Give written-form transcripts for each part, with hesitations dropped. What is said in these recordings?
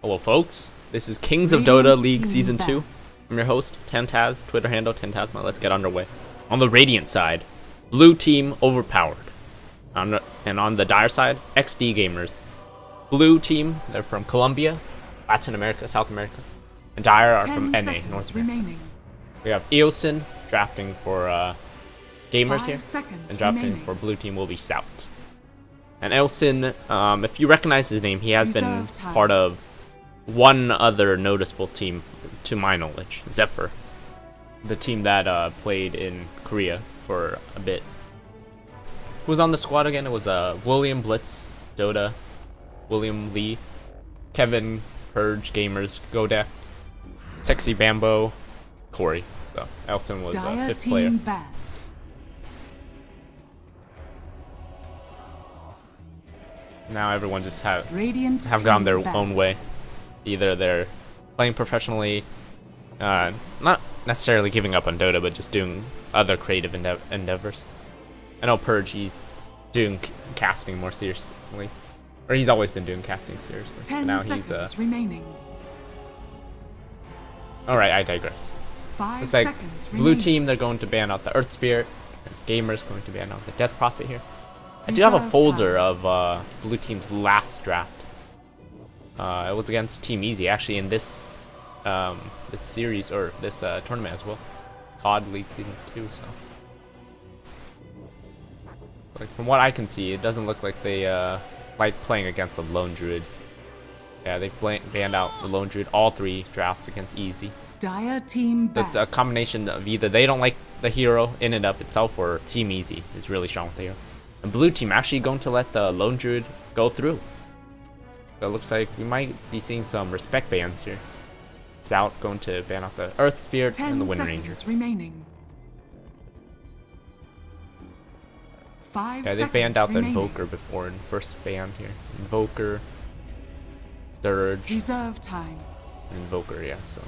Hello folks, this is Kings of Dota League Season 2. I'm your host, Tantaz, Twitter handle Tantasma. Let's get underway. On the Radiant side, blue team overpowered. And on the Dire side, XD gamers. Blue team, they're from Colombia, Latin America, South America. And Dire are from NA, North America. We have Eosin drafting for gamers here, and drafting for blue team will be South. And Eosin, if you recognize his name, he has been part of one other noticeable team, to my knowledge, Zephyr, the team that played in Korea for a bit. Who was on the squad again? It was William Blitz, Dota, William Lee, Kevin, Purge, Gamers, Godek, Sexy Bambo, Corey. So Elson was fifth player. Now everyone just have gone their own way. Either they're playing professionally, not necessarily giving up on Dota, but just doing other creative endeavors. I know Purge, he's doing casting more seriously, or he's always been doing casting seriously. But now he's remaining. All right, I digress. Looks like blue team, they're going to ban out the Earth Spirit. Gamers going to ban out the Death Prophet here. I do have a folder of blue team's last draft. It was against Team Easy, actually, in this this series, or this tournament as well. KOD League Season 2, so. Like, from what I can see, it doesn't look like they like playing against the Lone Druid. Yeah, they banned out the Lone Druid all 3 drafts against Easy. Dire team back. That's a combination of either they don't like the hero in and of itself, or Team Easy is really strong with the hero. And blue team actually going to let the Lone Druid go through. So it looks like we might be seeing some respect bans here. South going to ban out the Earth Spirit and the Wind Ranger. Remaining. 5 yeah, they banned out the Invoker before in first ban here. Invoker, Dirge, reserve time. Invoker, yeah, so.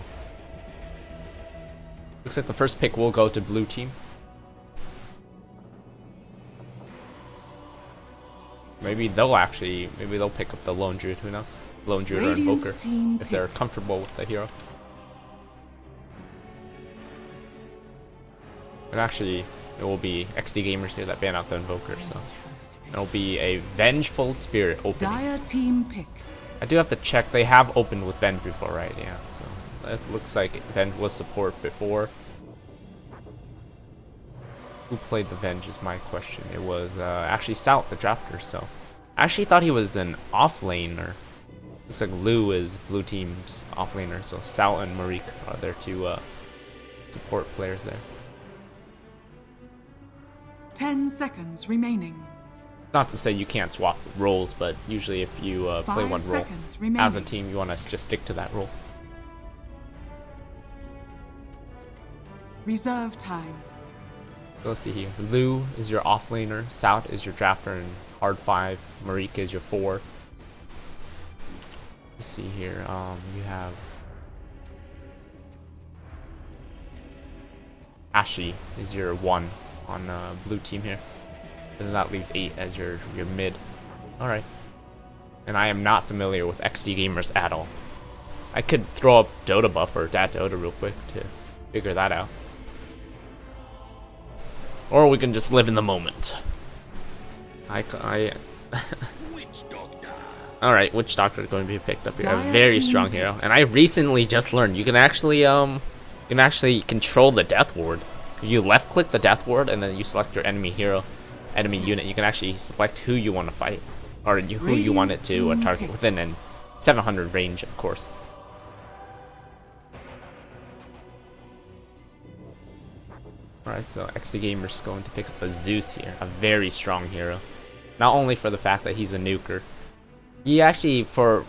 Looks like the first pick will go to blue team. Maybe they'll pick up the Lone Druid, who knows? Lone Druid or Invoker, if they're comfortable with the hero. And actually, it will be XD gamers here that ban out the Invoker, so it'll be a Vengeful Spirit opening. Dire team pick. I do have to check, they have opened with Venge before, right? Yeah, so it looks like Venge was support before. Who played the Venge is my question. It was actually South, the drafter, so. I actually thought he was an offlaner. Looks like Lou is blue team's offlaner, so South and Marik are their 2 support players there. 10 seconds remaining. Not to say you can't swap roles, but usually if you play one role as a team, you want to just stick to that role. Reserve time. So let's see here. Lou is your offlaner, South is your drafter and hard 5, Marik is your 4. Let's see here. You have Ashley is your 1 on blue team here, and that leaves 8 as your mid. All right. And I am not familiar with XD gamers at all. I could throw up Dota buff or Dat Dota real quick to figure that out. Or we can just live in the moment. Alright, Witch Doctor is going to be picked up here. A very strong hero. And I recently just learned you can actually control the Death Ward. If you left click the Death Ward and then you select your enemy unit, you can actually select who you want to fight. Or who you want it to target within an 700 range, of course. Alright, so XD Gamer's going to pick up the Zeus here, a very strong hero. Not only for the fact that he's a nuker, he actually, the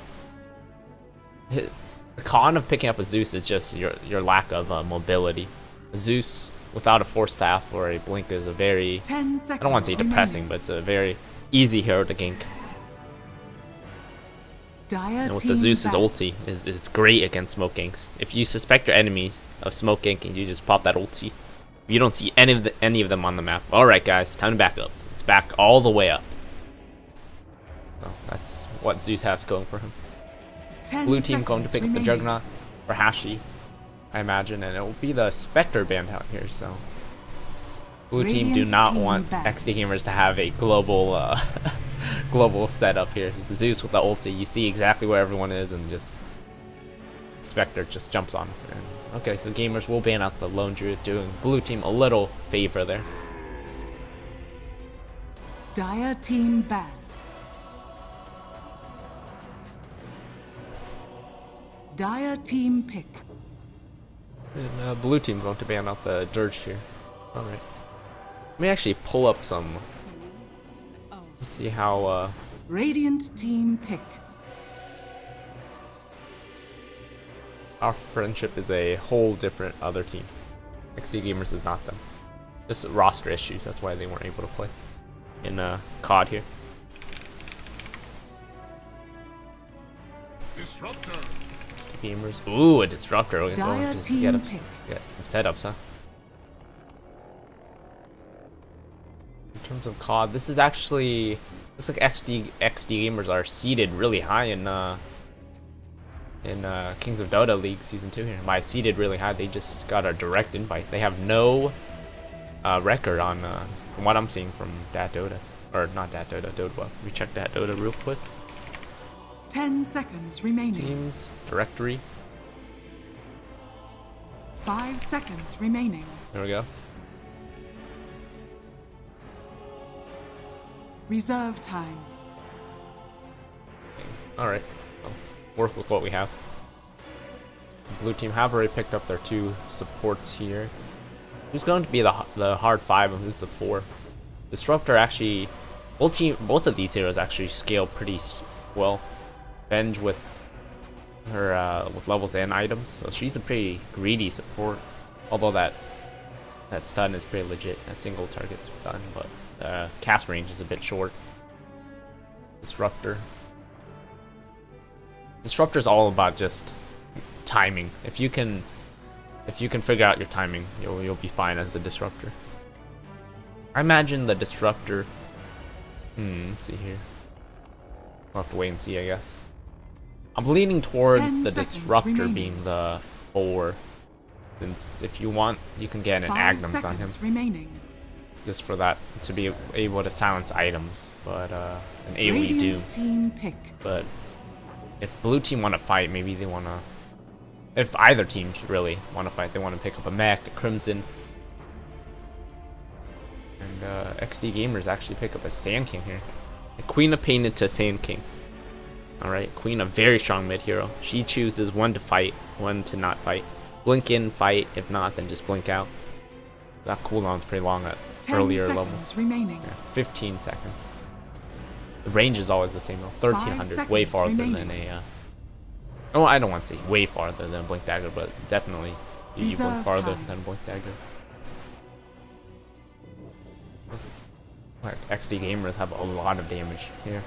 con of picking up a Zeus is just your lack of mobility. Zeus without a Force Staff or a Blink is a very, I don't want to say depressing, but it's a very easy hero to gank. And with the Zeus's ulti, is great against smoke ganks. If you suspect your enemies of smoke ganking, you just pop that ulti. You don't see any of them on the map. Alright guys, time to back up. Let's back all the way up. Oh, that's what Zeus has going for him. 10 Blue team going to seconds pick up the remaining. Juggernaut or Hashi, I imagine, and it will be the Spectre band out here. So blue team do Radiant not team want back. XD gamers to have a global global setup here. Zeus with the ulti, you see exactly where everyone is, and just Spectre just jumps on. And, okay, so gamers will ban out the lone druid, doing blue team a little favor there. Dire team ban. Dire team pick. And blue team going to ban out the Dirge here. Alright. Let me actually pull up some. See how Radiant team pick. our friendship is a whole different other team. XD Gamers is not them. Just roster issues, that's why they weren't able to play in KOD here. Disruptor. XD Gamers. Ooh, a disruptor. We're Dire going to team get pick. some setups, huh? In terms of KOD, this is actually looks like XD Gamers are seeded really high in Kings of Dota League Season 2 here. By seeded really high, they just got a direct invite. They have no record on, from what I'm seeing from Dat Dota. Or not Dat Dota, Dota. Let me check Dat Dota real quick. 10 seconds remaining. Teams, directory. 5 seconds remaining. There we go. Reserve time. Alright. Well, work with what we have. Blue team have already picked up their 2 supports here. Who's going to be the hard 5 and who's the 4? Disruptor actually, both of these heroes actually scale pretty well. Venge with her with levels and items, so she's a pretty greedy support. Although that stun is pretty legit, that single target stun, but cast range is a bit short. Disruptor's all about just timing. If you can figure out your timing, you'll be fine as the disruptor. I imagine the disruptor. Let's see here. We'll have to wait and see, I guess. I'm leaning towards 10 the seconds disruptor remaining. being the 4. Since if you want, you can get an 5 Agnums on him, seconds remaining. just for that to be able to silence items. But an AoE Doom. Radiant team pick. But if blue team want to fight, maybe they want to. If either teams really want to fight, they want to pick up a mech, a Crimson. And XD Gamers actually pick up a Sand King here. A Queen of Pain into Sand King. Alright, Queen, a very strong mid hero. She chooses when to fight, when to not fight. Blink in, fight. If not, then just blink out. That cooldown's pretty long at 10 earlier seconds levels. remaining. Yeah, 15 seconds. The range is always the same though. 1300, way seconds farther remaining. than a. Oh, I don't want to say way farther than Blink Dagger, but definitely you blink Reserve farther time. than Blink Dagger. Like XD Gamers have a lot of damage here.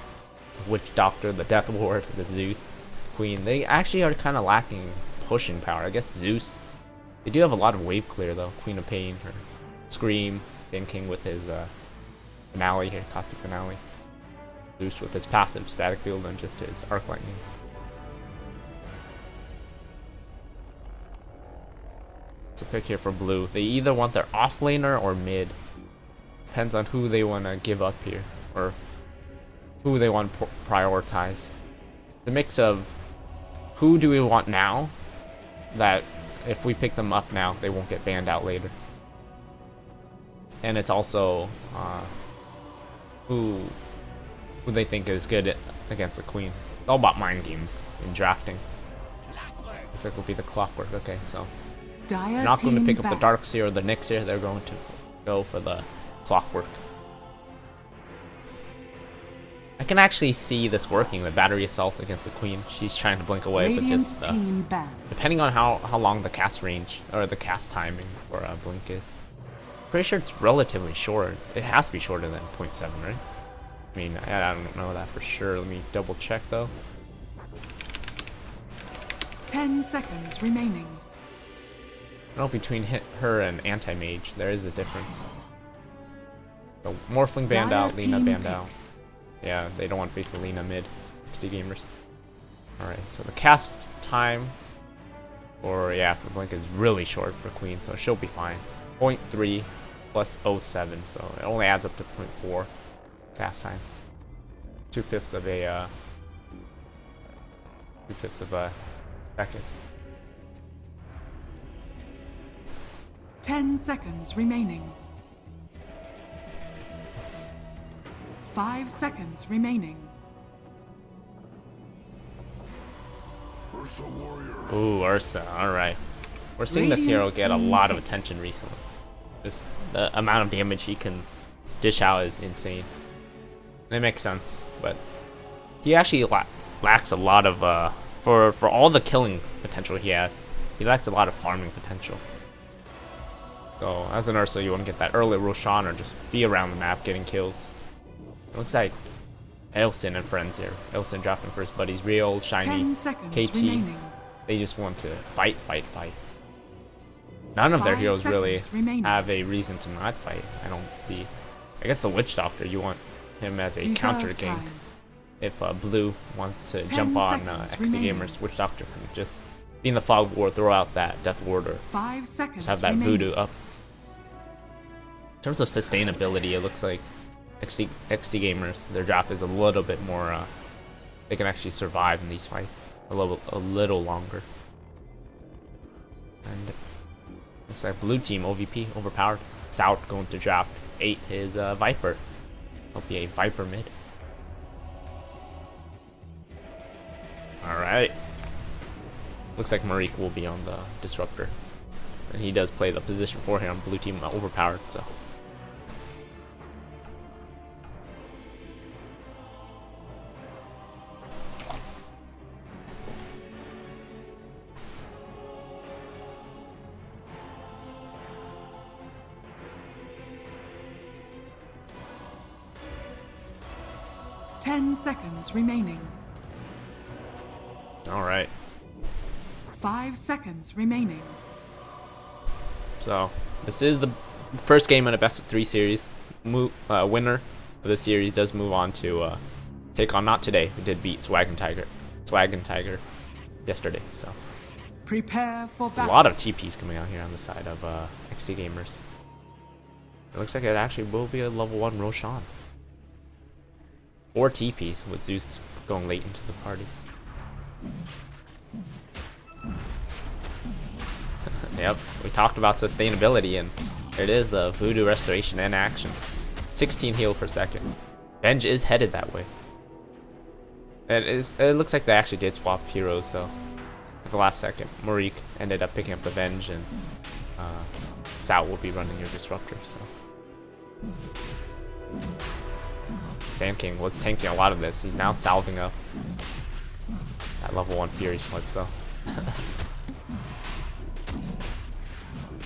Witch Doctor, the Death Ward, the Zeus, Queen. They actually are kind of lacking pushing power. I guess Zeus. They do have a lot of wave clear though. Queen of Pain, or Scream, Sand King with his finale here, Caustic Finale. Zeus with his passive Static Field and just his Arc Lightning. It's a pick here for blue. They either want their offlaner or mid. Depends on who they want to give up here, or who they want to prioritize. The mix of who do we want now, that if we pick them up now, they won't get banned out later. And it's also who they think is good against the Queen. It's all about mind games in drafting. Looks like it'll be the Clockwork. Okay, so Dire they're not going to team pick up the back. Darkseer or the Nyxir. They're going to go for the Clockwork. I can actually see this working, the battery assault against the Queen. She's trying to blink away, but Radiant just team ban. depending on how long the cast range or the cast timing for blink is. Pretty sure it's relatively short. It has to be shorter than 0.7, right? I mean, I don't know that for sure. Let me double check though. 10 seconds remaining. I know between her and Anti-Mage, there is a difference. So Morphling banned Dire out, Lina team banned pick. out. Yeah, they don't want to face the Lina mid. XD Gamers. Alright, so the cast time for Blink is really short for Queen, so she'll be fine. 0.3 plus 0.7, so it only adds up to 0.4 cast time. 2/5 of a 2/5 of a second. 10 seconds remaining. 5 seconds remaining. Ursa warrior. Ooh, Ursa, alright. We're seeing this hero get a lot of attention recently. Just the amount of damage he can dish out is insane. And it makes sense, but he actually lacks a lot of, for all the killing potential he has, he lacks a lot of farming potential. So, as an Ursa, you want to get that early Roshan or just be around the map getting kills. It looks like Ailsin and friends here. Ailsin drafting for his buddies, Real, Shiny, 10 seconds KT. remaining. They just want to fight. None of their 5 heroes really seconds remaining. have a reason to not fight. I don't see. I guess the Witch Doctor, you want him as a Reserve counter gank. time. If Blue wants to 10 jump on seconds XD remaining. Gamers, Witch Doctor can just be in the Fog War, throw out that Death Ward, or 5 seconds just have that remaining. Voodoo up. In terms of sustainability, it looks like XD Gamers, their draft is a little bit more, they can actually survive in these fights a little longer. And looks like Blue Team OvP overpowered. South going to draft 8 his Viper. He'll be a Viper mid. Alright. Looks like Marique will be on the Disruptor. And he does play the position for him. Blue Team overpowered, so. Ten seconds remaining. Alright. 5 seconds remaining. So, this is the first game in a best of 3 series. Winner of this series does move on to take on, not today, we did beat Swag and Tiger yesterday, so. Prepare for A battle. lot of TPs coming out here on the side of XD Gamers. It looks like it actually will be a level 1 Roshan. Or TPs with Zeus going late into the party. Yep, we talked about sustainability, and there it is, the Voodoo Restoration in action. 16 heal per second. Venge is headed that way. It looks like they actually did swap heroes, so at the last second, Marique ended up picking up the Venge, and Zao will be running your Disruptor, so. Sand King was tanking a lot of this. He's now salving up that level 1 Fury swipe, so.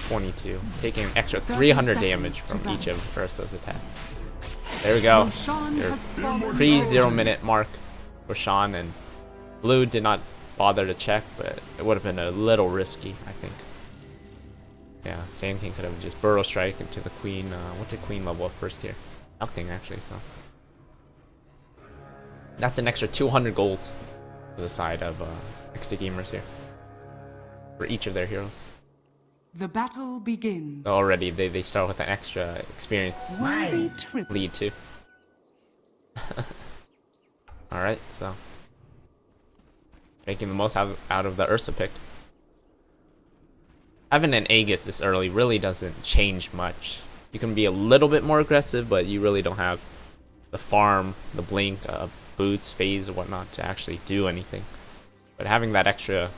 22, taking an extra 300 damage from each of Ursa's attack. There we go. Roshan Your has fallen. pre-0 minute mark. Roshan and Blue did not bother to check, but it would have been a little risky, I think. Yeah, Sand King could have just Burrow Strike into the Queen. What did Queen level up first here? Nothing, actually, so. That's an extra 200 gold to the side of XD Gamers here. For each of their heroes. The battle begins. Already, they start with an extra experience Worthy trip. lead too. Alright, so. Making the most out of the Ursa pick. Having an Aegis this early really doesn't change much. You can be a little bit more aggressive, but you really don't have the farm, the blink, boots, phase, or whatnot to actually do anything. But having that extra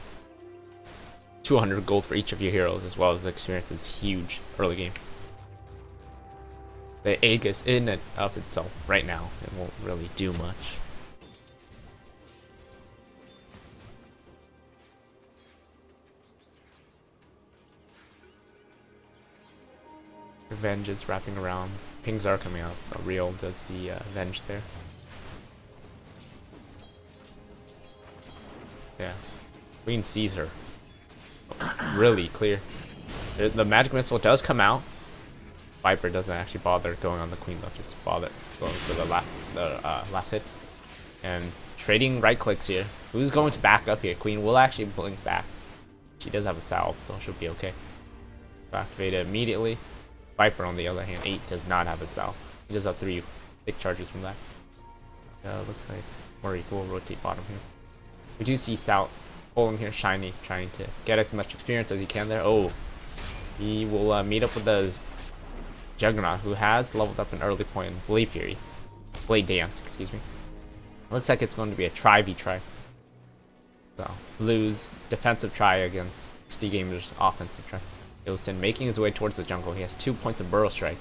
200 gold for each of your heroes as well as the experience is huge early game. The Aegis in and of itself right now, it won't really do much. Revenge is wrapping around. Pings are coming out, so Real does the Venge there. Yeah. Queen sees her. Really clear. The magic missile does come out. Viper doesn't actually bother going on the Queen though, just bother going for the last hits. And trading right clicks here. Who's going to back up here? Queen will actually blink back. She does have a salve, so she'll be okay. Activate it immediately. Viper, on the other hand, 8 does not have a salve. He does have 3 big charges from that. Looks like Murray will rotate bottom here. We do see Sal pulling here, Shiny, trying to get as much experience as he can there. Oh, he will meet up with the Juggernaut, who has leveled up an early point in Blade Fury. Blade Dance, excuse me. Looks like it's going to be a try-v-try. So, Blue's defensive try against Steve Gamer's offensive try. Ilson making his way towards the jungle. He has 2 points of Burrow Strike.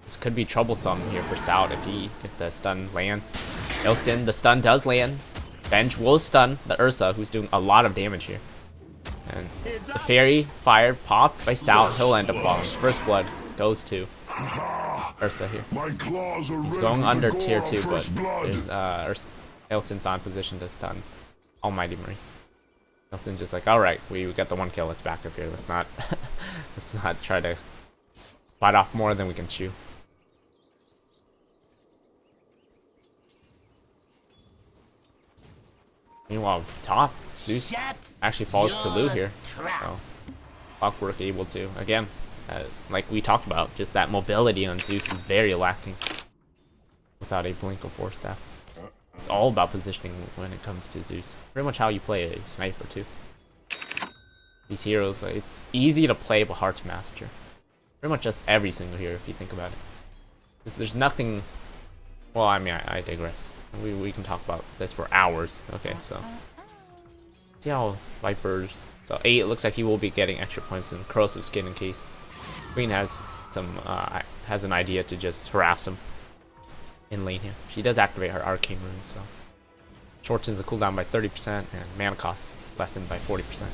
This could be troublesome here for Sal if the stun lands. Ilson, the stun does land. Venge will stun the Ursa, who's doing a lot of damage here. And the Fairy Fire popped by Sal. He'll end up falling. First blood goes to Ursa here. He's going under tier 2, but there's Ilson's not in position to stun Almighty Marie. Ilson's just like, alright, we got the 1 kill, let's back up here. Let's not let's not try to bite off more than we can chew. Meanwhile, top, Zeus actually falls to Lu here. So, Clockwork able to, again, like we talked about, just that mobility on Zeus is very lacking without a blink of Force Staff. It's all about positioning when it comes to Zeus. Pretty much how you play a sniper too. These heroes, like, it's easy to play but hard to master. Pretty much just every single hero if you think about it. There's nothing, well, I mean, I digress. We can talk about this for hours. Okay, so see how Vipers, so 8, it looks like he will be getting extra points in Corrosive Skin in case Queen has some has an idea to just harass him in lane here. She does activate her arcane rune, so shortens the cooldown by 30% and mana cost lessened by 40%.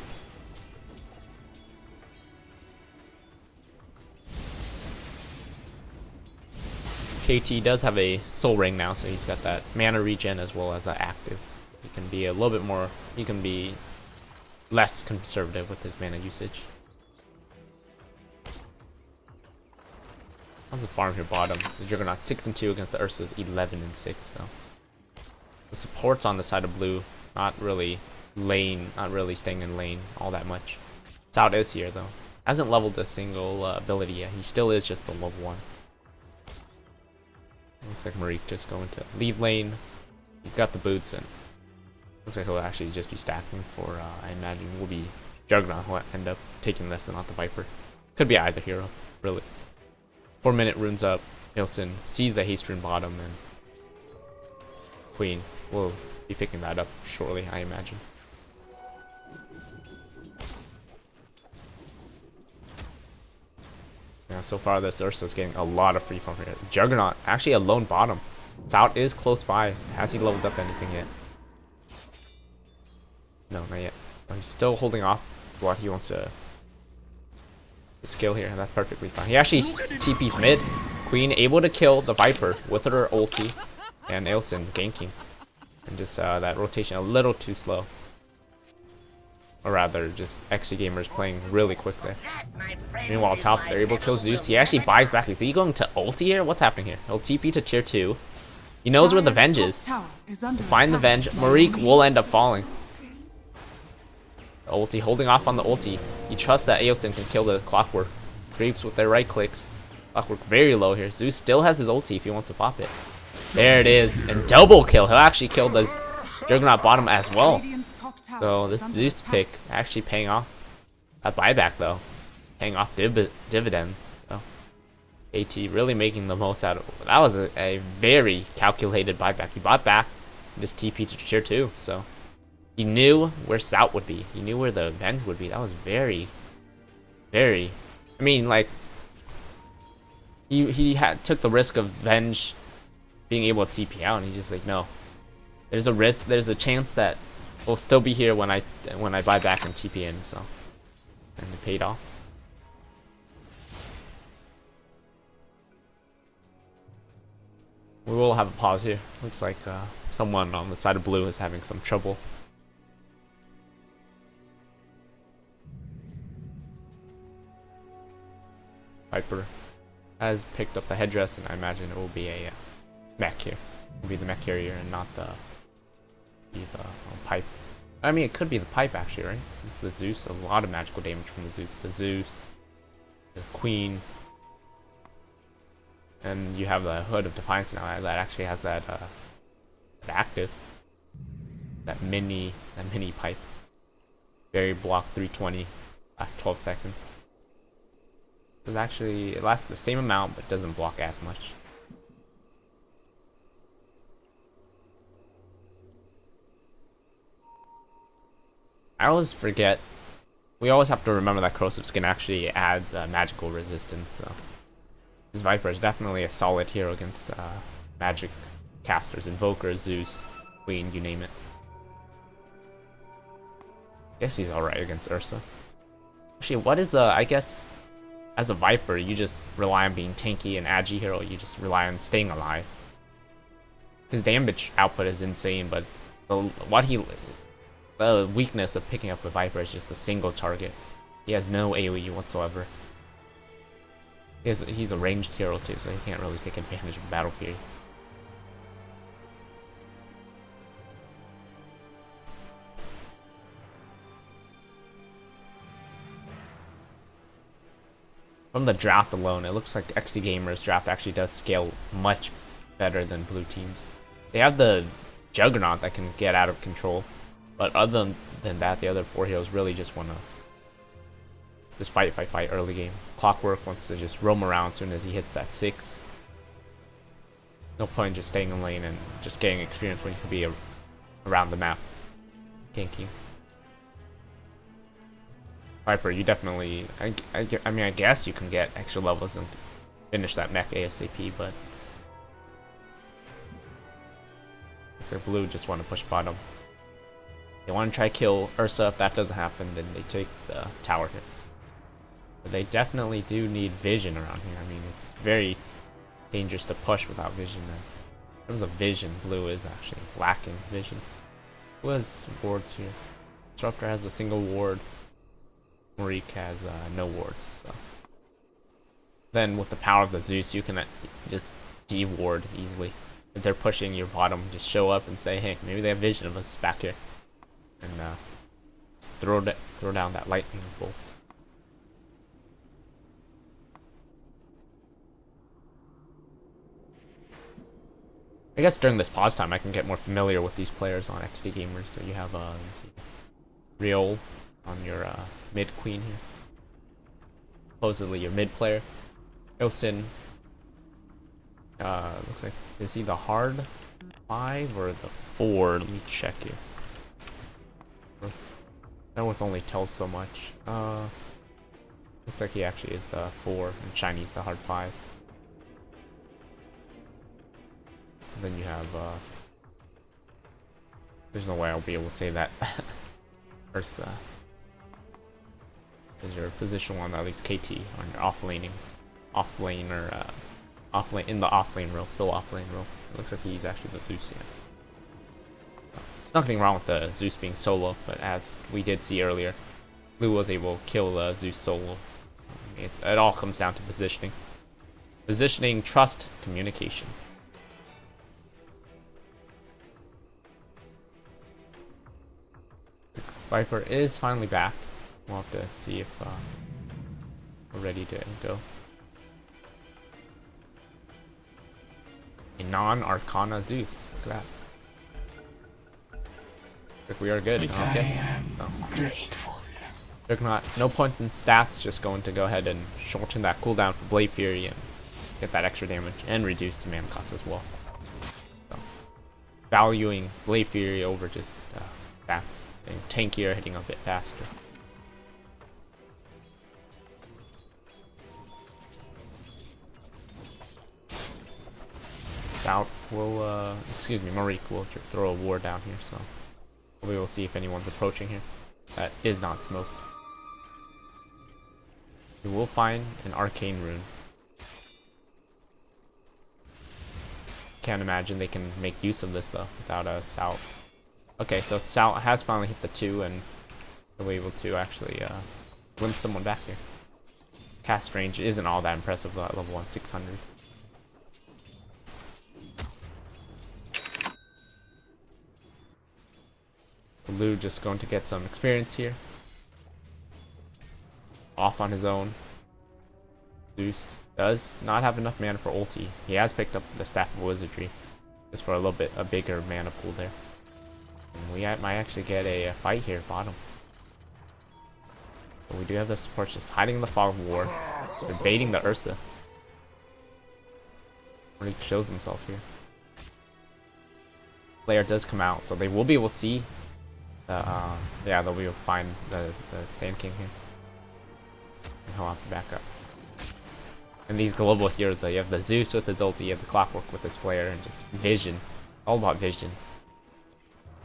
KT does have a soul ring now, so he's got that mana regen as well as that active. He can be a little bit more, he can be less conservative with his mana usage. How's the farm here bottom? The Juggernaut 6 and 2 against the Ursa's 11 and 6. So the supports on the side of blue, not really staying in lane all that much. Sal is here though. Hasn't leveled a single ability yet. He still is just the level 1. Looks like Marique just going to leave lane. He's got the boots and looks like he'll actually just be stacking for, I imagine, will be Juggernaut who will end up taking this and not the Viper. Could be either hero, really. 4-minute runes up. Ilson sees the haste rune bottom and Queen will be picking that up shortly, I imagine. Yeah, so far this Ursa's getting a lot of free farm here. Juggernaut actually a lone bottom. Sal is close by. Has he leveled up anything yet? No, not yet. So he's still holding off what he wants to skill here, and that's perfectly fine. He actually TP's mid. Queen able to kill the Viper with her ulti, and Ilson ganking. And just that rotation a little too slow. Or rather, just XG Gamers playing really quick there. Meanwhile, top, they're able to kill Zeus. He actually buys back. Is he going to ulti here? What's happening here? He'll TP to tier 2. He knows where the Venge is. Find the Venge. Marique will end up falling. The ulti, holding off on the ulti. You trust that Aosin can kill the Clockwork. Creeps with their right clicks. Clockwork very low here. Zeus still has his ulti if he wants to pop it. There it is. And double kill. He'll actually kill the Juggernaut bottom as well. So this Zeus pick actually paying off. That buyback though, paying off dividends. So AT really making the most out of it. That was a very calculated buyback. He bought back, just TP to tier 2. So he knew where Sal would be. He knew where the Venge would be. That was very. I mean, like he took the risk of Venge being able to TP out, and he's just like, no. There's a risk. There's a chance that we'll still be here when I buy back and TP in, so, and it paid off. We will have a pause here. Looks like someone on the side of blue is having some trouble. Viper has picked up the headdress, and I imagine it will be a mech here. It will be the mech carrier and not the pipe. I mean, it could be the pipe actually, right? Since the Zeus, a lot of magical damage from the Zeus. The Zeus, the Queen, and you have the Hood of Defiance now that actually has that active, that mini pipe. Very block 320, lasts 12 seconds. It lasts the same amount, but doesn't block as much. I always forget. We always have to remember that corrosive skin actually adds magical resistance. So this Viper is definitely a solid hero against magic casters, Invokers, Zeus, Queen, you name it. Guess he's alright against Ursa. Actually, what is I guess as a Viper, you just rely on being tanky and agi hero. You just rely on staying alive. His damage output is insane, but the weakness of picking up a Viper is just a single target. He has no AoE whatsoever. He's a ranged hero too, so he can't really take advantage of Battle Fury. From the draft alone, it looks like XD Gamer's draft actually does scale much better than blue teams. They have the Juggernaut that can get out of control, but other than that, the other 4 heroes really just want to just fight early game. Clockwork wants to just roam around as soon as he hits that 6. No point in just staying in lane and just getting experience when you could be around the map ganking. Viper, you definitely, I mean, I guess you can get extra levels and finish that mech ASAP, but looks like blue just want to push bottom. They want to try kill Ursa. If that doesn't happen, then they take the tower hit. But they definitely do need vision around here. I mean, it's very dangerous to push without vision. And in terms of vision, blue is actually lacking vision. Blue has wards here. Disruptor has a single ward. Marique has no wards, so then with the power of the Zeus, you can just de-ward easily. If they're pushing your bottom, just show up and say, hey, maybe they have vision of us back here, and throw down that lightning bolt. I guess during this pause time, I can get more familiar with these players on XD Gamers. So you have let me see, Riol on your mid queen here. Supposedly your mid player. Ilsin. Looks like, is he the hard 5 or the 4? Let me check here. That with only tells so much. Looks like he actually is the 4 and Shiny's the hard 5. And then you have there's no way I'll be able to say that. Ursa is your position 1 that leaves KT on your offlane in the offlane row, solo offlane row. It looks like he's actually the Zeus, yeah. There's nothing wrong with the Zeus being solo, but as we did see earlier, Blue was able to kill Zeus solo. It all comes down to positioning. Positioning, trust, communication. Viper is finally back. We'll have to see if we're ready to go. A non-Arcana Zeus. Look at that. If we are good. Okay. Grateful. Juggernaut, no points in stats, just going to go ahead and shorten that cooldown for Blade Fury and get that extra damage and reduce the mana cost as well. So, valuing Blade Fury over just stats and tankier, hitting a bit faster. Stout will, excuse me, Marique will throw a ward down here, so we will see if anyone's approaching here. That is not smoked. We will find an arcane rune. Can't imagine they can make use of this though without a Sal. Okay, so Sal has finally hit the 2 and we're able to actually win someone back here. Cast range isn't all that impressive though at level 1, 600. Lu just going to get some experience here. Off on his own. Zeus does not have enough mana for ulti. He has picked up the Staff of Wizardry. Just for a little bit, a bigger mana pool there. And we might actually get a fight here, bottom. But we do have the support just hiding in the Fog of War. They're baiting the Ursa. Where he shows himself here. Player does come out, so they will be able to see the, yeah, they'll be able to find the Sand King here. And he'll have to back up. And these global heroes, though, you have the Zeus with his ulti, you have the Clockwork with his flare, and just vision. All about vision.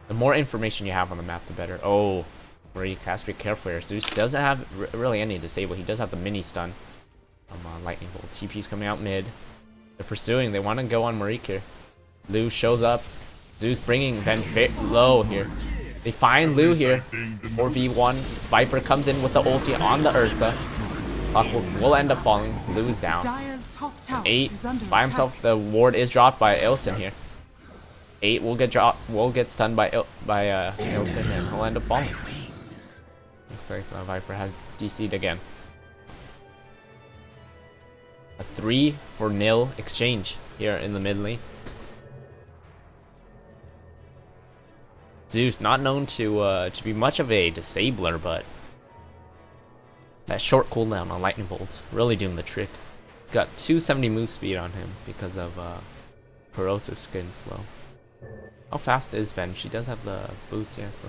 The more information you have on the map, the better. Oh, Marie has to be careful here. Zeus doesn't have really any disable. He does have the mini stun from Lightning Bolt. TP's coming out mid. They're pursuing. They want to go on Marie here. Lu shows up. Zeus bringing Venge very low here. They find Lu here. 4v1. Viper comes in with the ulti on the Ursa. Clockwork will end up falling. Lu is down. 8 by himself. The ward is dropped by Ilson here. 8 will get dropped. Will get stunned by Ilson, and he'll end up falling. Looks like Viper has DC'd again. A 3-0 exchange here in the mid lane. Zeus not known to be much of a disabler, but that short cooldown on Lightning Bolts really doing the trick. He's got 270 move speed on him because of corrosive skin slow. How fast is Venge? She does have the boots, yeah. So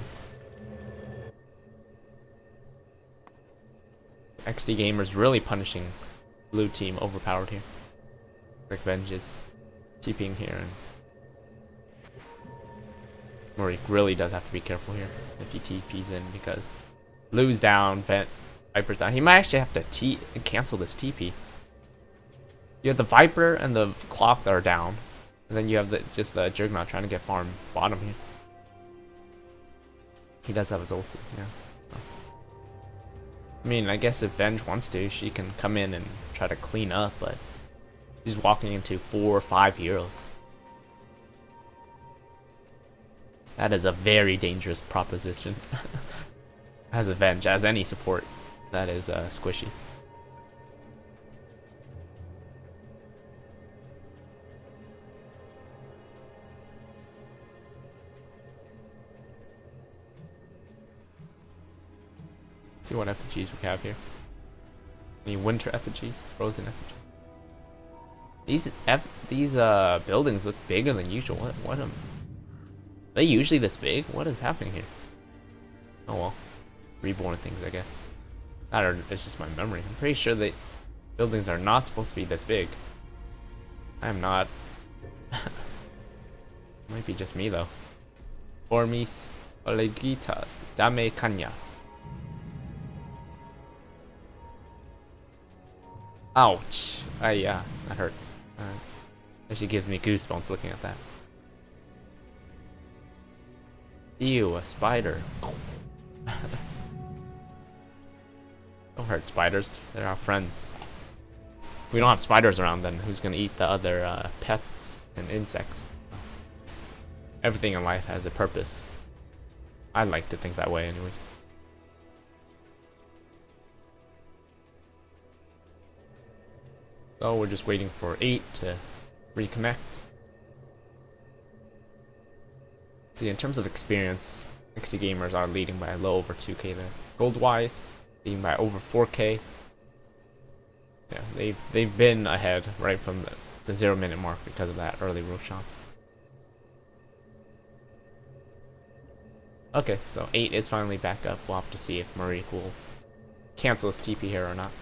XD Gamers really punishing blue team overpowered here. Like Venge is TPing here, and Morik really does have to be careful here if he TP's in, because Blue's down, Viper's down. He might actually have to cancel this TP. You have the Viper and the Clock that are down, and then you have just the Juggernaut trying to get farm bottom here. He does have his ulti, yeah. I mean, I guess if Venge wants to, she can come in and try to clean up, but she's walking into 4 or 5 heroes. That is a very dangerous proposition. As a Venge, as any support, that is squishy. Let's see what effigies we have here. Any winter effigies, frozen effigies. These buildings look bigger than usual. What are they usually this big? What is happening here? Oh well, reborn things, I guess. Or it's just my memory. I'm pretty sure that buildings are not supposed to be this big. I am not. Might be just me though. For mis olegitas, dame caña. Ouch. Yeah, that hurts. Actually gives me goosebumps looking at that. Ew, a spider. Don't hurt spiders. They're our friends. If we don't have spiders around, then who's gonna eat the other pests and insects? Everything in life has a purpose. I like to think that way anyways. So we're just waiting for 8 to reconnect. See, in terms of experience, XD Gamers are leading by a little over 2k there. Gold wise, leading by over 4k. Yeah, they've been ahead right from the 0-minute mark because of that early Roshan. Okay, so 8 is finally back up. We'll have to see if Marie will cancel his TP here or not.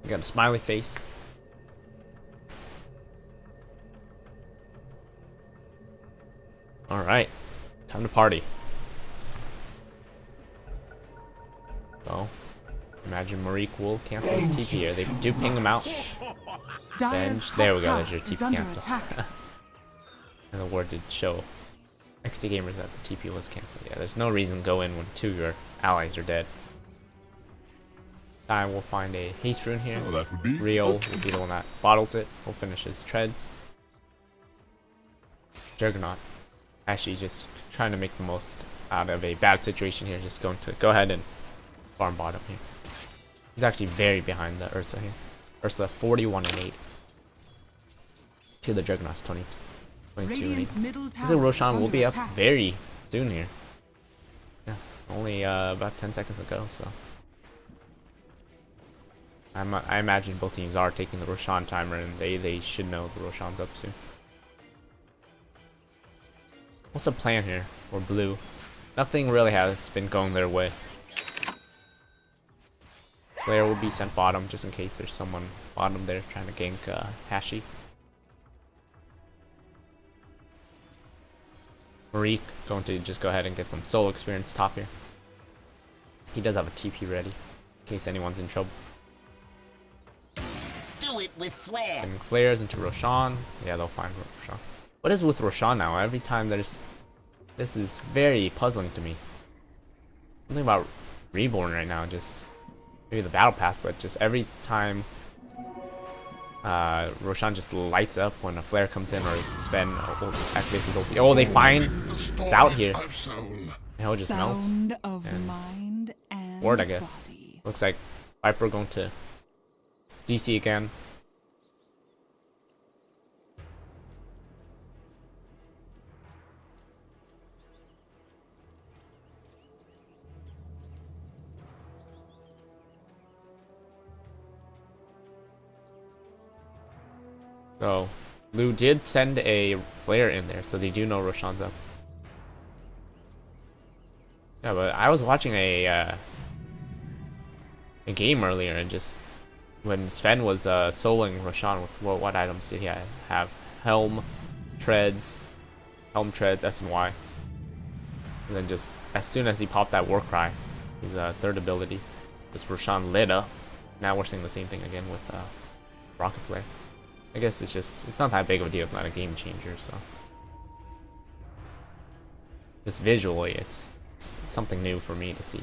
We got a smiley face. Alright, time to party. So, imagine Marie will cancel his TP here. They do ping him out. Venge, there we go, there's your TP cancel. And the word did show XD Gamers that the TP was canceled. Yeah, there's no reason to go in when 2 of your allies are dead. I will find a haste rune here. Oh, that would be Rio will be the one that bottles it. We'll finish his treads. Juggernaut Actually, just trying to make the most out of a bad situation here. Just going to go ahead and farm bottom here. He's actually very behind the Ursa here. Ursa 41 and 8. To the Juggernaut's 22 and 8. I think Roshan will be up very soon here. Yeah, only about 10 seconds ago, so. I imagine both teams are taking the Roshan timer, and they should know the Roshan's up soon. What's the plan here for blue? Nothing really has been going their way. Player will be sent bottom just in case there's someone bottom there trying to gank Hashi. Marik going to just go ahead and get some solo experience top here. He does have a TP ready in case anyone's in trouble. Do it with flair. And flares into Roshan. Yeah, they'll find Roshan. What is with Roshan now? Every time there's... This is very puzzling to me. Something about Reborn right now, just... Maybe the battle pass, but just every time... Roshan just lights up when a flare comes in or Sven activates his ulti. Oh, they find it's out here. And he'll just melt. Mind and Ward, I guess. body. Looks like Viper going to DC again. So, Lu did send a flare in there, so they do know Roshan's up. Yeah, but I was watching a game earlier, and just when Sven was soloing Roshan with what items did he have? Helm, treads, S and Y. And then just as soon as he popped that war cry, his third ability, this Roshan lit up. Now we're seeing the same thing again with rocket flare. I guess it's not that big of a deal. It's not a game changer, so just visually, it's something new for me to see.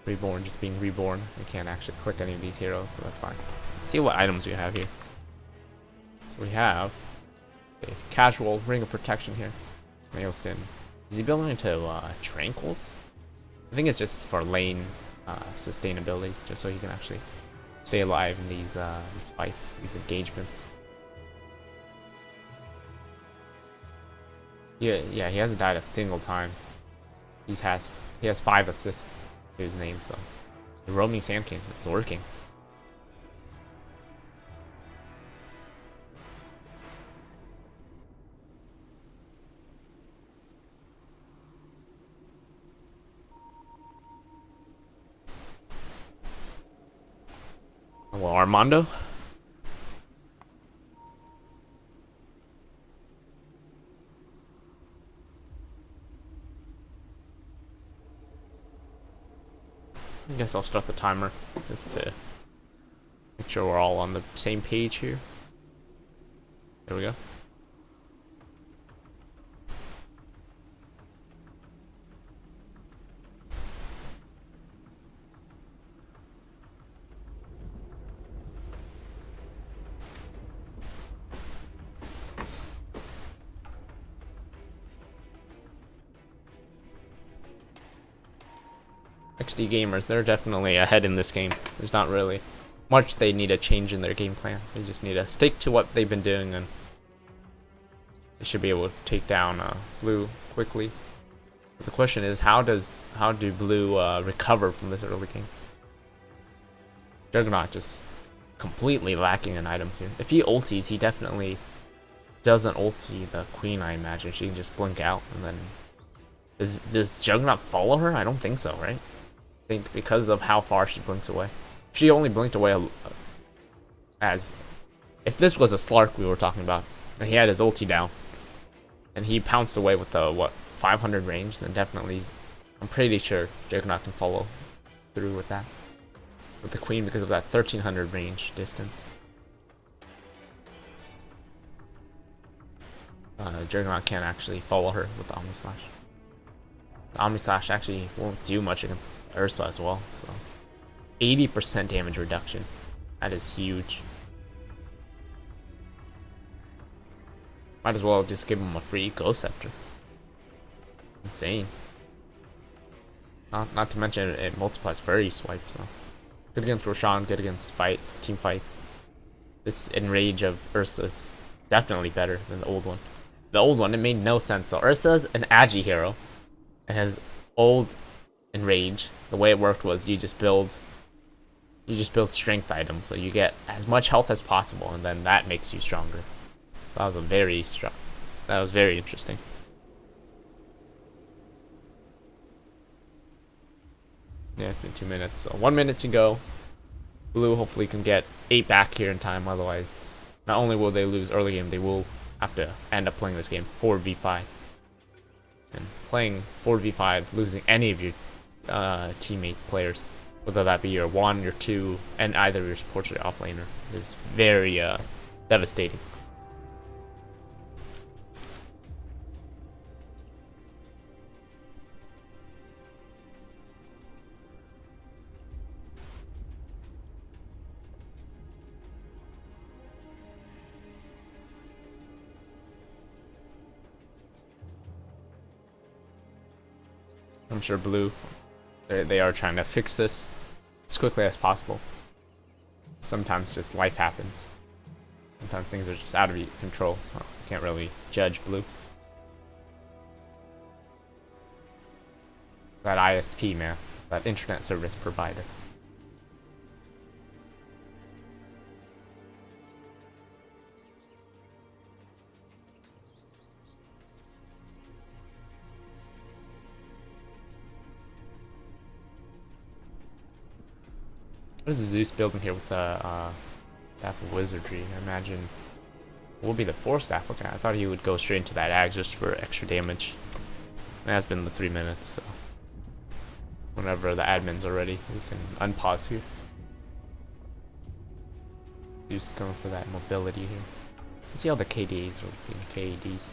Reborn just being reborn. We can't actually click any of these heroes, but that's fine. Let's see what items we have here. So we have a casual ring of protection here. Mayosin. Is he building into tranquils? I think it's just for lane sustainability, just so he can actually stay alive in these fights, these engagements. Yeah, he hasn't died a single time. He has 5 assists to his name, so the roaming Sand King, it's working. Well, Armando. I guess I'll start the timer just to make sure we're all on the same page here. There we go. XD gamers, they're definitely ahead in this game. There's not really much they need to change in their game plan. They just need to stick to what they've been doing, and they should be able to take down blue quickly. But the question is, how do blue recover from this early game? Juggernaut just completely lacking in items here. If he ultis, he definitely doesn't ulti the queen, I imagine. She can just blink out, and then does Juggernaut follow her? I don't think so, right? I think because of how far she blinks away. If she only blinked away as if this was a Slark we were talking about, and he had his ulti down, and he pounced away with the 500 range, then definitely I'm pretty sure Juggernaut can follow through with that. With the queen because of that 1300 range distance. Juggernaut can't actually follow her with the Omni Slash. Omni Slash actually won't do much against Ursa as well. So 80% damage reduction. That is huge. Might as well just give him a free Ghost Scepter. Insane. Not to mention it multiplies furry swipes. So good against Roshan, good against team fights. This Enrage of Ursa's definitely better than the old one. The old one, it made no sense. So Ursa's an Agi hero. It has old Enrage. The way it worked was you just build strength items, so you get as much health as possible, and then that makes you stronger. That was very interesting. Yeah, it's been 2 minutes, so 1 minute to go. Blue hopefully can get 8 back here in time, otherwise not only will they lose early game, they will have to end up playing this game 4v5. And playing 4v5, losing any of your teammate players, whether that be your 1, your 2, and either your supports or your offlaner, is very devastating. I'm sure Blue, they are trying to fix this as quickly as possible. Sometimes just life happens. Sometimes things are just out of control, so I can't really judge Blue. That ISP, man. It's that internet service provider. What is Zeus building here with the Staff of Wizardry? I imagine it will be the 4 staff. Okay, I thought he would go straight into that Axe just for extra damage. It has been the 3 minutes, so whenever the admin's are ready, we can unpause here. Zeus is going for that mobility here. Let's see how the KDs are looking. KDs.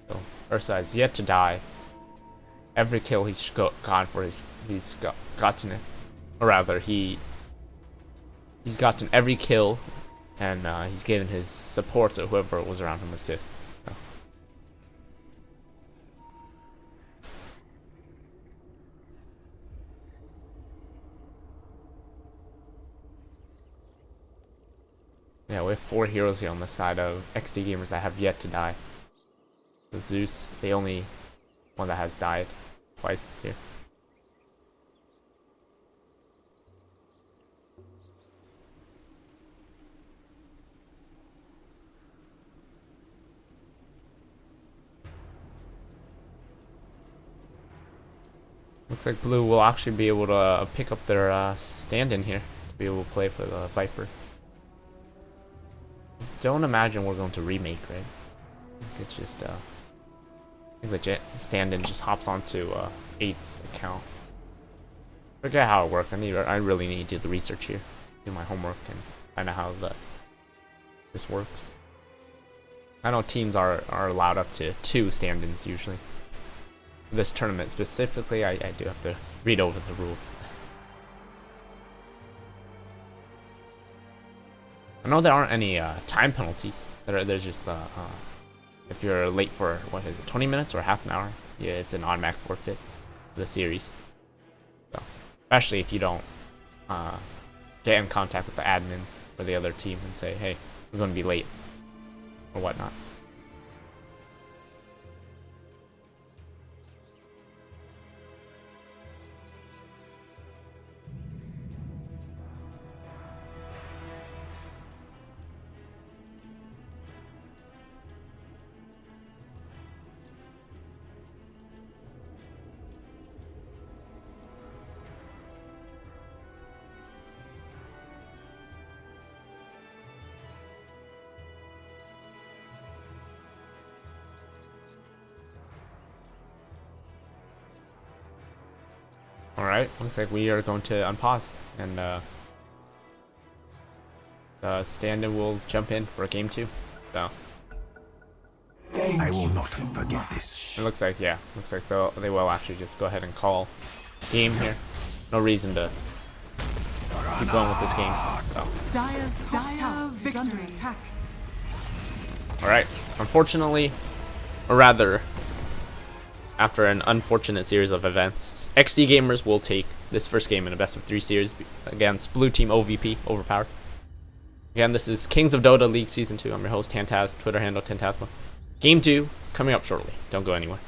So Ursa is yet to die. Every kill he's gone for he's gotten it, or rather he's gotten every kill, and he's given his support or whoever was around him assists. So. Yeah, we have 4 heroes here on the side of XD gamers that have yet to die. The Zeus, the only one that has died twice here. Looks like Blue will actually be able to pick up their stand-in here to be able to play for the Viper. Don't imagine we're going to remake, right? I think it's just I think legit stand-in just hops onto 8's account. Forget how it works. I really need to do the research here, do my homework, and find out how this works. I know teams are allowed up to 2 stand-ins usually. This tournament specifically, I do have to read over the rules. I know there aren't any time penalties. There's just if you're late for what is it, 20 minutes or half an hour, yeah, it's an automatic forfeit for the series. So, especially if you don't get in contact with the admins or the other team and say, hey, we're going to be late or whatnot. Alright, looks like we are going to unpause, and the stand-in will jump in for game 2. So, I will not forget this. It looks like, yeah, looks like they will actually just go ahead and call game here. No reason to keep going with this game. So. Dire's top tower is under attack. Alright, unfortunately, or rather, after an unfortunate series of events, XD Gamers will take this first game in a best of 3 series against Blue Team OvP, Overpowered. Again, this is Kings of Dota League Season 2. I'm your host, Tantaz, Twitter handle Tantasma. Game 2, coming up shortly. Don't go anywhere.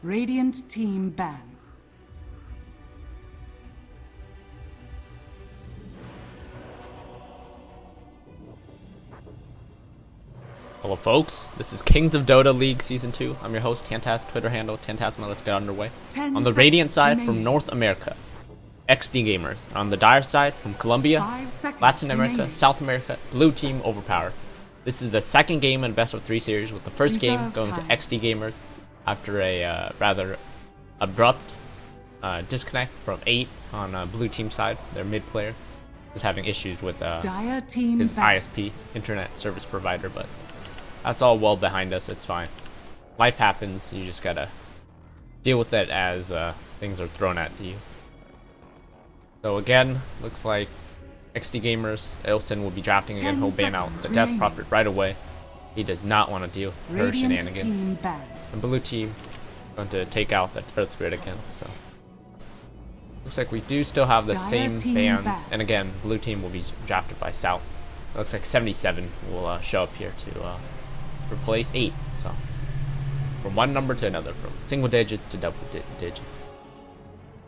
Radiant team ban. Hello folks, this is Kings of Dota League Season 2. I'm your host, Tantaz, Twitter handle, Tantasma. Let's get underway. On the Radiant side, from North America, XD Gamers. On the Dire side, from Colombia, Latin America, South America, Blue Team Overpowered. This is the second game in Best of 3 series, with the first game going to XD Gamers after a rather abrupt disconnect from 8 on Blue Team side. Their mid player is having issues with his ISP, Internet Service Provider, but that's all well behind us. It's fine. Life happens. You just gotta deal with it as things are thrown at you. So again, looks like XD Gamers, Ilson will be drafting again. He'll ban out the Death Prophet right away. He does not want to deal with her shenanigans. And Blue Team going to take out the Earth Spirit again. So looks like we do still have the same bans. And again, Blue Team will be drafted by South. It looks like 77 will show up here to replace 8. So from one number to another, from single digits to double digits.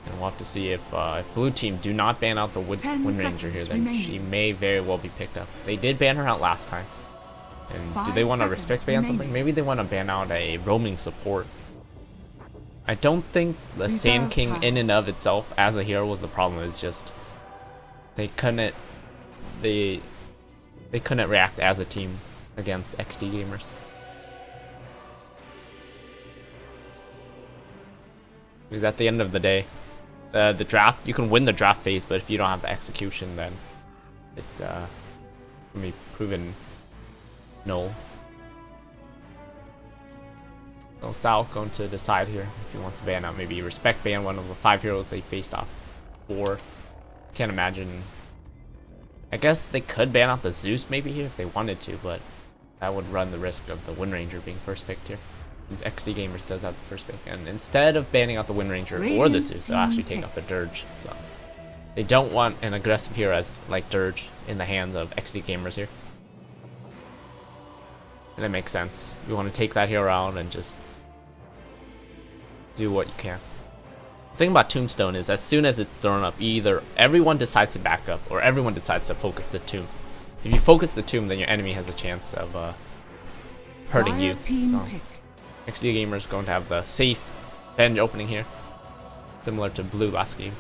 And we'll have to see if Blue Team do not ban out the Wind Ranger here, then she may very well be picked up. They did ban her out last time. And do they want to respect ban something? Maybe they want to ban out a roaming support. I don't think the Sand King in and of itself as a hero was the problem. It's just they couldn't react as a team against XD Gamers. Because at the end of the day, the draft, you can win the draft phase, but if you don't have the execution, then it's gonna be proven null. So Sal going to decide here if he wants to ban out, maybe respect ban one of the 5 heroes they faced off. Or can't imagine. I guess they could ban out the Zeus maybe here if they wanted to, but that would run the risk of the Wind Ranger being first picked here. XD Gamers does have the first pick, and instead of banning out the Wind Ranger or the Zeus, they'll actually take out the Dirge. So they don't want an aggressive hero as like Dirge in the hands of XD Gamers here. And it makes sense. You want to take that hero out and just do what you can. The thing about Tombstone is as soon as it's thrown up, either everyone decides to back up or everyone decides to focus the tomb. If you focus the tomb, then your enemy has a chance of hurting you. So XD Gamers going to have the safe Venge opening here, similar to Blue last game.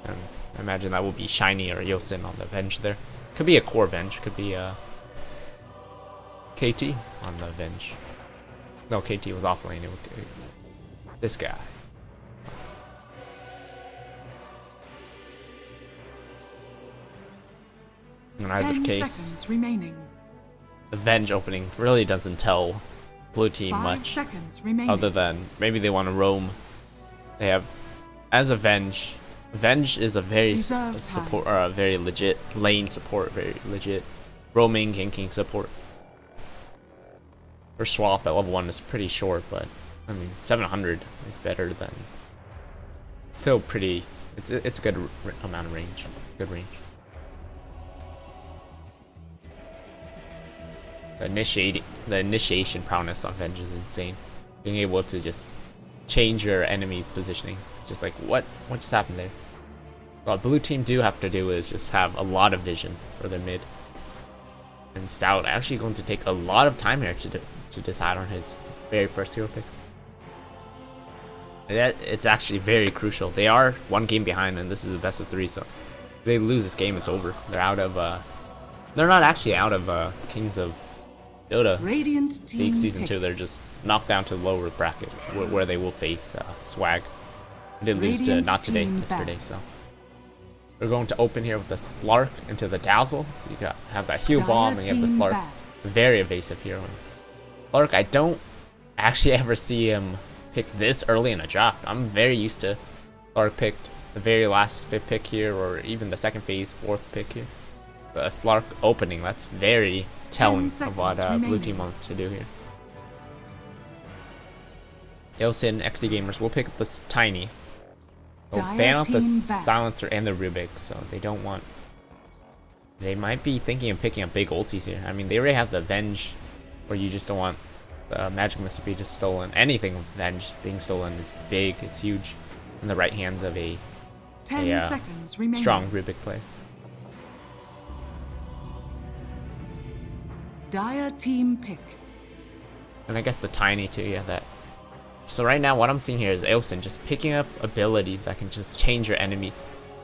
And I imagine that will be Shiny or Yosin on the Venge there. Could be a core Venge, could be a KT on the Venge. No, KT was offlane. This guy. In either case, the Venge opening really doesn't tell Blue Team much, other than maybe they want to roam. They have, as a Venge is a very support, or a very legit lane support, very legit roaming ganking support. Her swap at level 1 is pretty short, but I mean 700 is better than. It's still pretty. It's a good amount of range. It's good range. The initiation prowess on Venge is insane. Being able to just change your enemy's positioning. Just like what just happened there? What Blue Team do have to do is just have a lot of vision for their mid. And Stout actually going to take a lot of time here to decide on his very first hero pick. It's actually very crucial. They are 1 game behind, and this is a best of 3. So if they lose this game, it's over. They're out of. They're not actually out of Kings of Dota League Season 2. They're just knocked down to the lower bracket where they will face Swag. They did lose to Not Today yesterday, so we're going to open here with the Slark into the Dazzle. So you have that heal bomb, and you have the Slark, very evasive hero. Slark, I don't actually ever see him pick this early in a draft. I'm very used to Slark picked the very last 5th pick here, or even the 2nd phase 4th pick here. The Slark opening, that's very telling of what Blue Team wants to do here. Yosin, XD Gamers will pick up this Tiny. They'll ban out the Silencer and the Rubik, so they don't want. They might be thinking of picking up big ultis here. I mean, they already have the Venge, where you just don't want Magic Missile be just stolen. Anything of that being stolen is big. It's huge in the right hands of a 10 seconds remaining. strong Rubik player. Dire team pick. And I guess the Tiny too, yeah, that. So right now what I'm seeing here is Ailson just picking up abilities that can just change your enemy.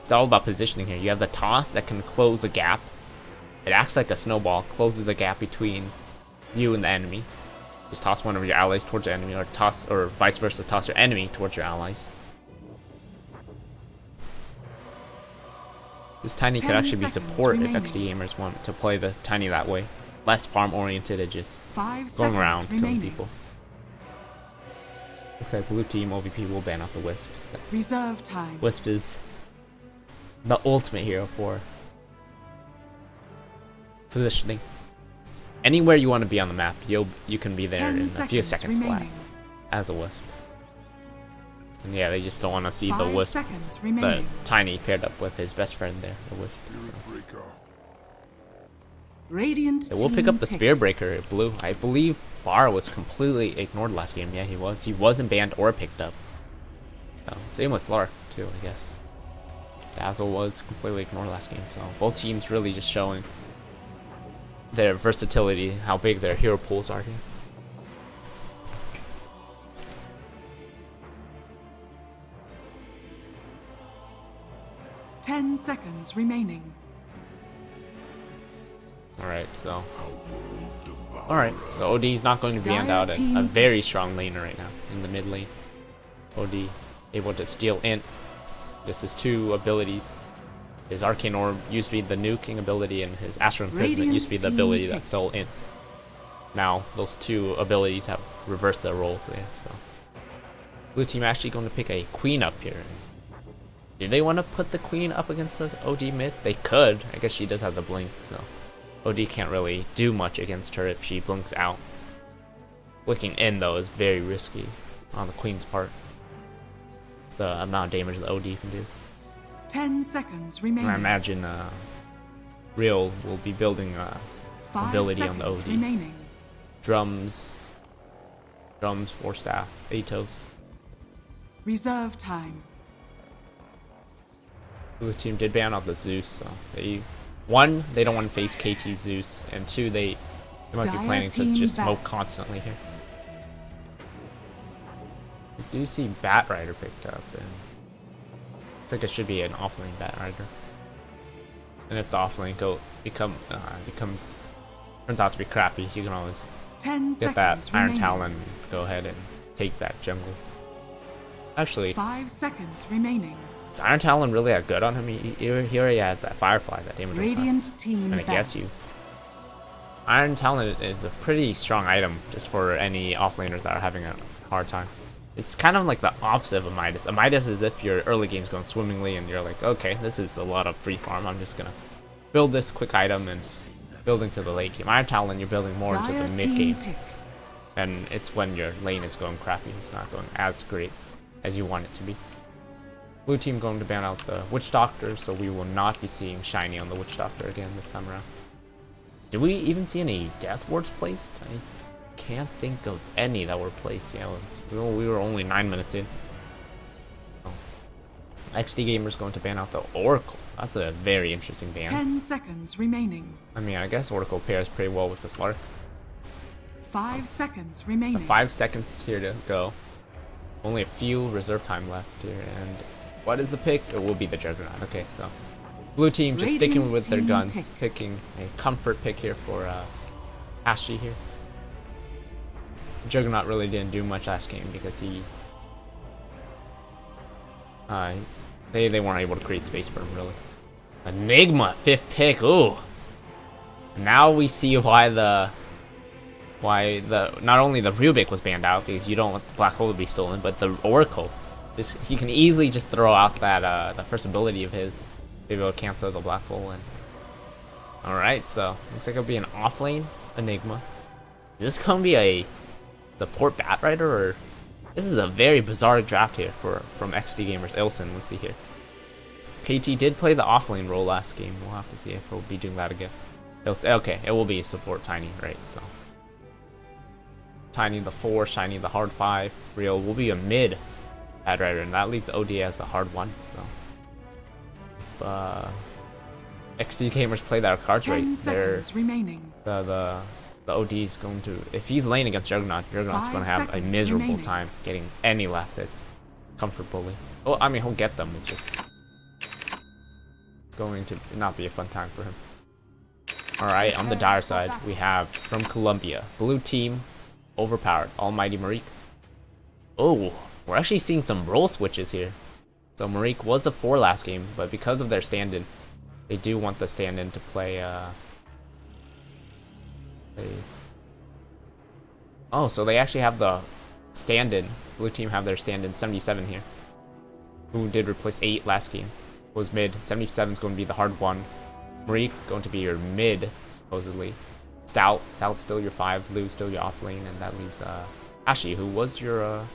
It's all about positioning here. You have the toss that can close the gap. It acts like a snowball, closes the gap between you and the enemy. Just toss one of your allies towards your enemy, or toss, or vice versa, toss your enemy towards your allies. This Tiny could actually be support if XD gamers want to play the Tiny that way. Less farm oriented and just going around killing people. Looks like blue team OvP will ban out the Wisp. So. Reserve time. Wisp is the ultimate hero for positioning. Anywhere you want to be on the map, you can be there in a few seconds flat as a Wisp. And yeah, they just don't want to see the Wisp, the Tiny paired up with his best friend there, the Wisp. So. Radiant We'll pick up the Spear Breaker blue. I believe Bar was completely ignored last game. Yeah, he was. He wasn't banned or picked up. So, same with Slark too, I guess. Dazzle was completely ignored last game. So both teams really just showing their versatility, how big their hero pools are here. Ten seconds remaining. Alright, so OD's not going to be banned out, and a very strong laner right now in the mid lane. OD able to steal Int. Just his two abilities. His Arcane Orb used to be the nuking ability, and his Astral Imprisonment used to be the ability that stole Int. Now those two abilities have reversed their roles there. So blue team actually going to pick a Queen up here. Do they want to put the Queen up against the OD mid? They could. I guess she does have the blink, so OD can't really do much against her if she blinks out. Blinking in though is very risky on the Queen's part. The amount of damage the OD can do. 10 seconds remaining. And I imagine Real will be building ability on the OD. Remaining. Drums, Force Staff, Atos. Reserve time. The team did ban out the Zeus, so one, they don't want to face KT Zeus, and two, they might be planning to just smoke constantly here. We do see Bat Rider picked up, and looks like it should be an offlane Bat Rider. And if the offlane turns out to be crappy, you can always get that Iron Talon and go ahead and take that jungle. Actually, 5 seconds remaining. Is Iron Talon really that good on him? He already has that Firefly, that damage. Radiant team. And I guess you. Iron Talon is a pretty strong item just for any offlaners that are having a hard time. It's kind of like the opposite of a Midas. A Midas is if your early game's going swimmingly and you're like, okay, this is a lot of free farm. I'm just gonna build this quick item and build into the late game. Iron Talon, you're building more into the mid game, and it's when your lane is going crappy. It's not going as great as you want it to be. Blue team going to ban out the Witch Doctor, so we will not be seeing Shiny on the Witch Doctor again this time around. Did we even see any Death Wards placed? I can't think of any that were placed. Yeah, we were only 9 minutes in. Oh. XD Gamer's going to ban out the Oracle. That's a very interesting ban. 10 seconds remaining. I mean, I guess Oracle pairs pretty well with the Slark. 5 seconds remaining. 5 seconds here to go. Only a few reserve time left here, and what is the pick? It will be the Juggernaut. Okay, so blue team just sticking with their guns, picking a comfort pick here for Ashy here. Juggernaut really didn't do much last game because they weren't able to create space for him really. Enigma 5th pick. Ooh. Now we see why not only the Rubik was banned out because you don't want the black hole to be stolen, but the Oracle. He can easily just throw out that the first ability of his, be able to cancel the black hole. And all right, so looks like it'll be an offlane Enigma. Is this gonna be a support Bat Rider, or this is a very bizarre draft here from XD Gamers. Ilson, let's see here. KT did play the offlane role last game. We'll have to see if he'll be doing that again. Okay, it will be support Tiny, right? So Tiny the 4, Shiny the hard 5. Real will be a mid Bad Rider, and that leaves OD as the hard 1. So if XD gamers play their cards right, 10 seconds remaining. the OD is going to, if he's laying against Juggernaut, Juggernaut's going to have a miserable remaining. time getting any last hits comfortably. Well, I mean, he'll get them. It's just going to not be a fun time for him. Alright, on the dire side, we have from Colombia, blue team, overpowered, Almighty Marique. Oh, we're actually seeing some role switches here. So Marique was the 4 last game, but because of their stand-in, they do want the stand-in to play, oh, so they actually have the stand-in. Blue team have their stand-in 77 here, who did replace 8 last game. Was mid. 77 is going to be the hard 1. Marique going to be your mid, supposedly. Stout's still your 5. Lou still your off lane, and that leaves Ashi, who was your oh,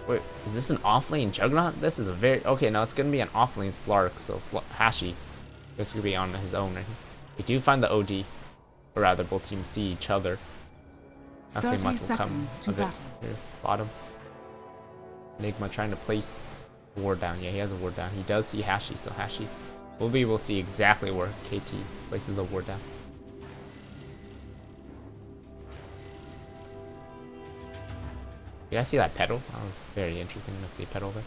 wait, is this an off lane Juggernaut? This is a very okay. No, it's going to be an off lane Slark. So Hashi is going to be on his own right here. We do find the OD, or rather, both teams see each other. Nothing much will come of it. Here, bottom. Enigma trying to place ward down. Yeah, he has a ward down. He does see Hashi, so Hashi will be able to see exactly where KT places the ward down. You guys see that pedal? That was very interesting to see a pedal there.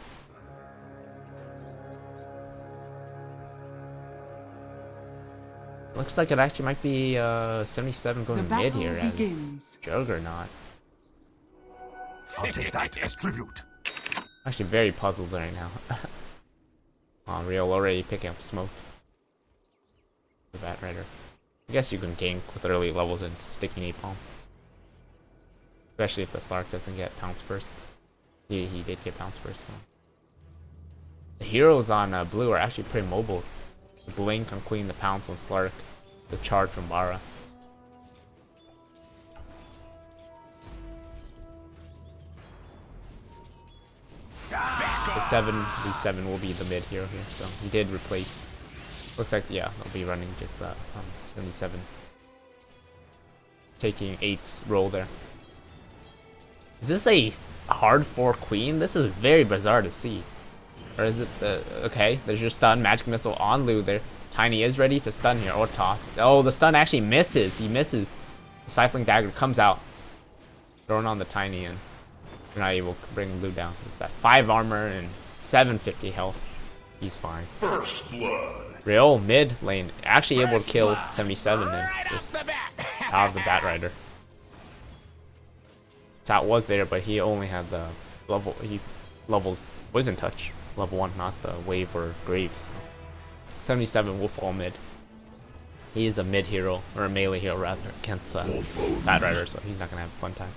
Looks like it actually might be 77 going mid here as Juggernaut. I'll take that as tribute. Actually very puzzled right now. Real already picking up smoke. The Bat Rider. I guess you can gank with early levels and sticky napalm. Especially if the Slark doesn't get pounced first. He did get pounced first, so. The heroes on blue are actually pretty mobile. The blink on Queen, the pounce on Slark, the charge from Bara. The 7v7 will be the mid hero here, so he did replace. Looks like, yeah, they'll be running just the 77. Taking 8's role there. Is this a hard 4 Queen? This is very bizarre to see. Or is it the... Okay, there's your stun. Magic Missile on Lou there. Tiny is ready to stun here, or toss. Oh, the stun actually misses. He misses. The Stifling Dagger comes out. Throwing on the Tiny, and you're not able to bring Lou down. It's that 5 armor and 750 health. He's fine. First blood. Real mid lane. Actually able to kill 77 and just out of the Bat Rider. That was there, but he only had the level. He leveled Poison Touch, level 1, not the Wave or Grave. So 77 will fall mid. He is a mid hero, or a melee hero rather, against Bat Rider, so he's not gonna have a fun time.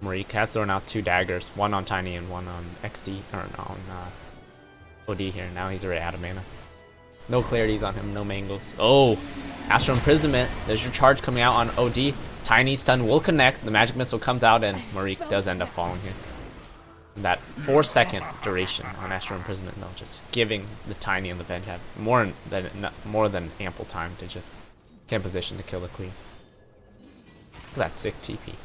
Marique has thrown out 2 daggers, one on Tiny and one on XD, or on OD here. Now he's already out of mana. No clarities on him, no mangles. Oh, Astral Imprisonment. There's your charge coming out on OD. Tiny stun will connect. The Magic Missile comes out, and Marique does end up falling here. And that 4-second duration on Astral Imprisonment, though, just giving the Tiny and the Venge have more than ample time to just get in position to kill the Queen. Look at that sick TP.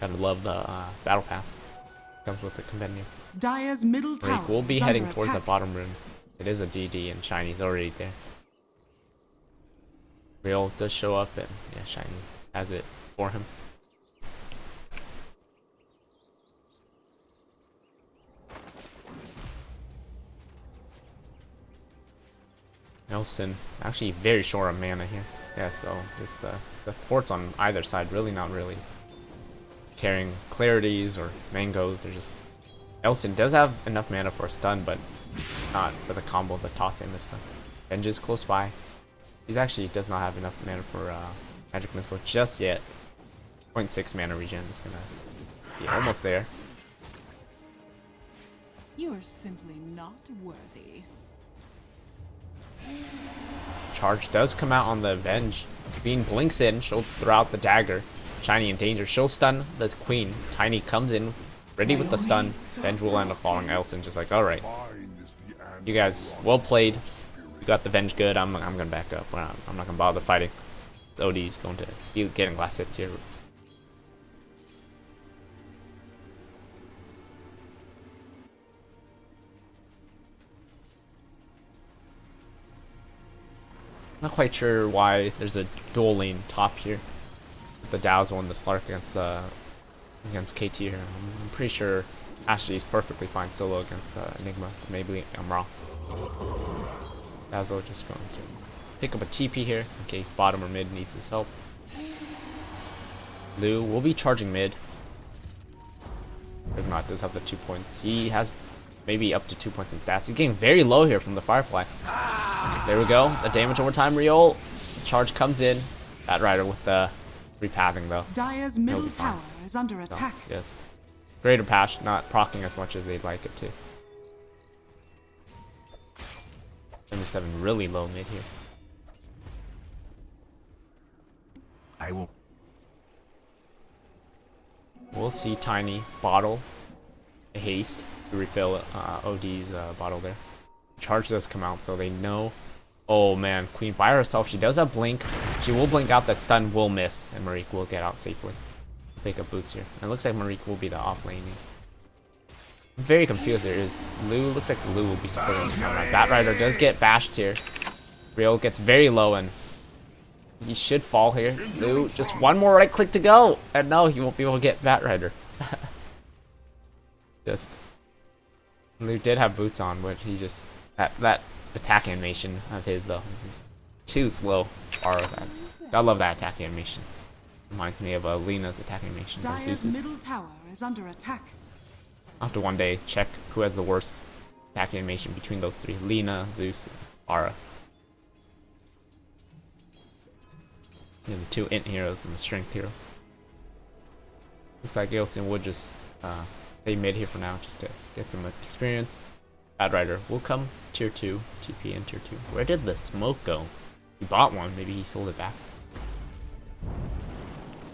Gotta love the Battle Pass. Comes with the Compendium. Dire's middle tower Marique will be is heading under towards the attack. bottom room. It is a DD, and Shiny's already there. Real does show up, and yeah, Shiny has it for him. Nelson actually very short on mana here. Yeah, so just the supports on either side really not really carrying clarities or mangoes. They're just Nelson does have enough mana for a stun, but not for the combo of the toss and the stun. Venge is close by. He actually does not have enough mana for Magic Missile just yet. 0.6 mana regen is gonna be almost there. You are simply not worthy. Charge does come out on the Venge. Queen blinks in, she'll throw out the dagger. Shiny in danger, she'll stun the Queen. Tiny comes in, ready with the stun. Venge will end up falling. Elson just like, alright. You guys, well played. You got the Venge good. I'm gonna back up. I'm not gonna bother fighting. OD's going to be getting last hits here. Not quite sure why there's a dual lane top here. The Dazzle and the Slark against KT here. I'm pretty sure Ashley's perfectly fine solo against Enigma. Maybe I'm wrong. Dazzle just going to pick up a TP here in case bottom or mid needs his help. Lu will be charging mid. If not, does have the 2 points. He has maybe up to 2 points in stats. He's getting very low here from the Firefly. There we go. The damage over time real. Charge comes in. That Rider with the repathing though. Dire's middle tower is under attack. Yes. Greater patch, not proccing as much as they'd like it to. 77 really low mid here. I will. We'll see Tiny bottle a haste to refill OD's bottle there. Charge does come out, so they know. Oh man, Queen by herself. She does have blink. She will blink out. That stun will miss, and Marique will get out safely. Pick up boots here. And it looks like Marique will be the off laning. I'm very confused. There is Lu. Looks like Lu will be supporting. Bat Rider does get bashed here. Real gets very low, and he should fall here. Lu, just one more right click to go, and no, he won't be able to get Bat Rider. Just Lu did have boots on, but he just that attack animation of his though is too slow. I love that attack animation. Reminds me of Lena's attack animation from Dire's Zeus's. middle tower is under attack. I'll have to one day check who has the worst attack animation between those three. Lena, Zeus, Ara. You know, the two int heroes and the strength hero. Looks like Ailson would just stay mid here for now just to get some experience. Bad Rider will come tier 2, TP in tier 2. Where did the smoke go? He bought one, maybe he sold it back.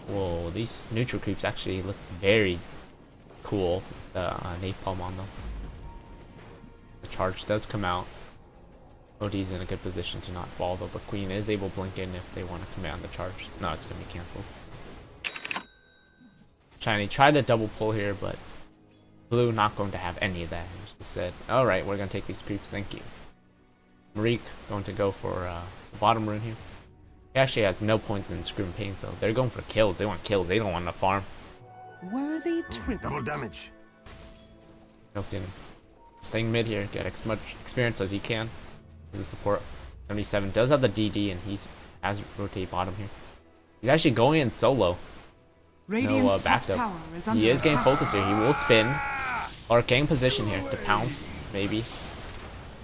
Whoa, these neutral creeps actually look very cool. The napalm on them. The charge does come out. OD's in a good position to not fall though, but Queen is able to blink in if they want to command the charge. No, it's going to be cancelled. So. Shiny tried to double pull here, but Blue not going to have any of that. He just said, alright, we're going to take these creeps, thank you. Marique going to go for the bottom rune here. He actually has no points in Scream Pain, so they're going for kills. They want kills, they don't want to farm. Worthy tribute. Double damage. Nelson staying mid here, get as much experience as he can as a support. 77 does have the DD, and he's has rotate bottom here. He's actually going in solo. No backup. He is getting focused here. He will spin. Or getting position here to pounce, maybe.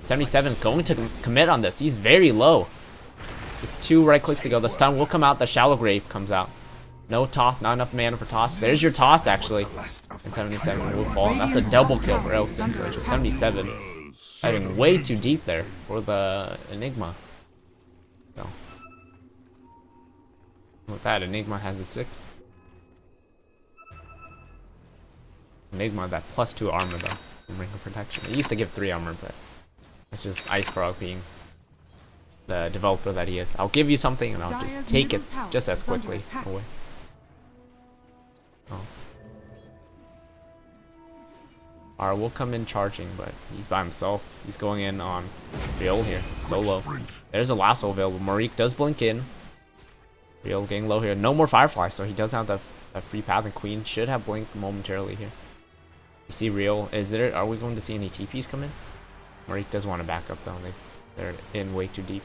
77 going to commit on this. He's very low. Just 2 right clicks to go. The stun will come out. The shallow grave comes out. No toss, not enough mana for toss. There's your toss actually. And 77 will fall. And that's a double kill for Elson. So just 77. Diving way too deep there for the Enigma. So with that, Enigma has a 6. Enigma, that +2 armor though, from Ring of Protection. It used to give 3 armor, but it's just Ice Frog being the developer that he is. I'll give you something and I'll just take it just as quickly away. Oh. Ara will come in charging, but he's by himself. He's going in on Real here, solo. There's a lasso available. Marique does blink in. Real getting low here. No more Firefly, so he does have the free path, and Queen should have blink momentarily here. You see Real. Are we going to see any TPs come in? Marique does want to back up though. They're in way too deep.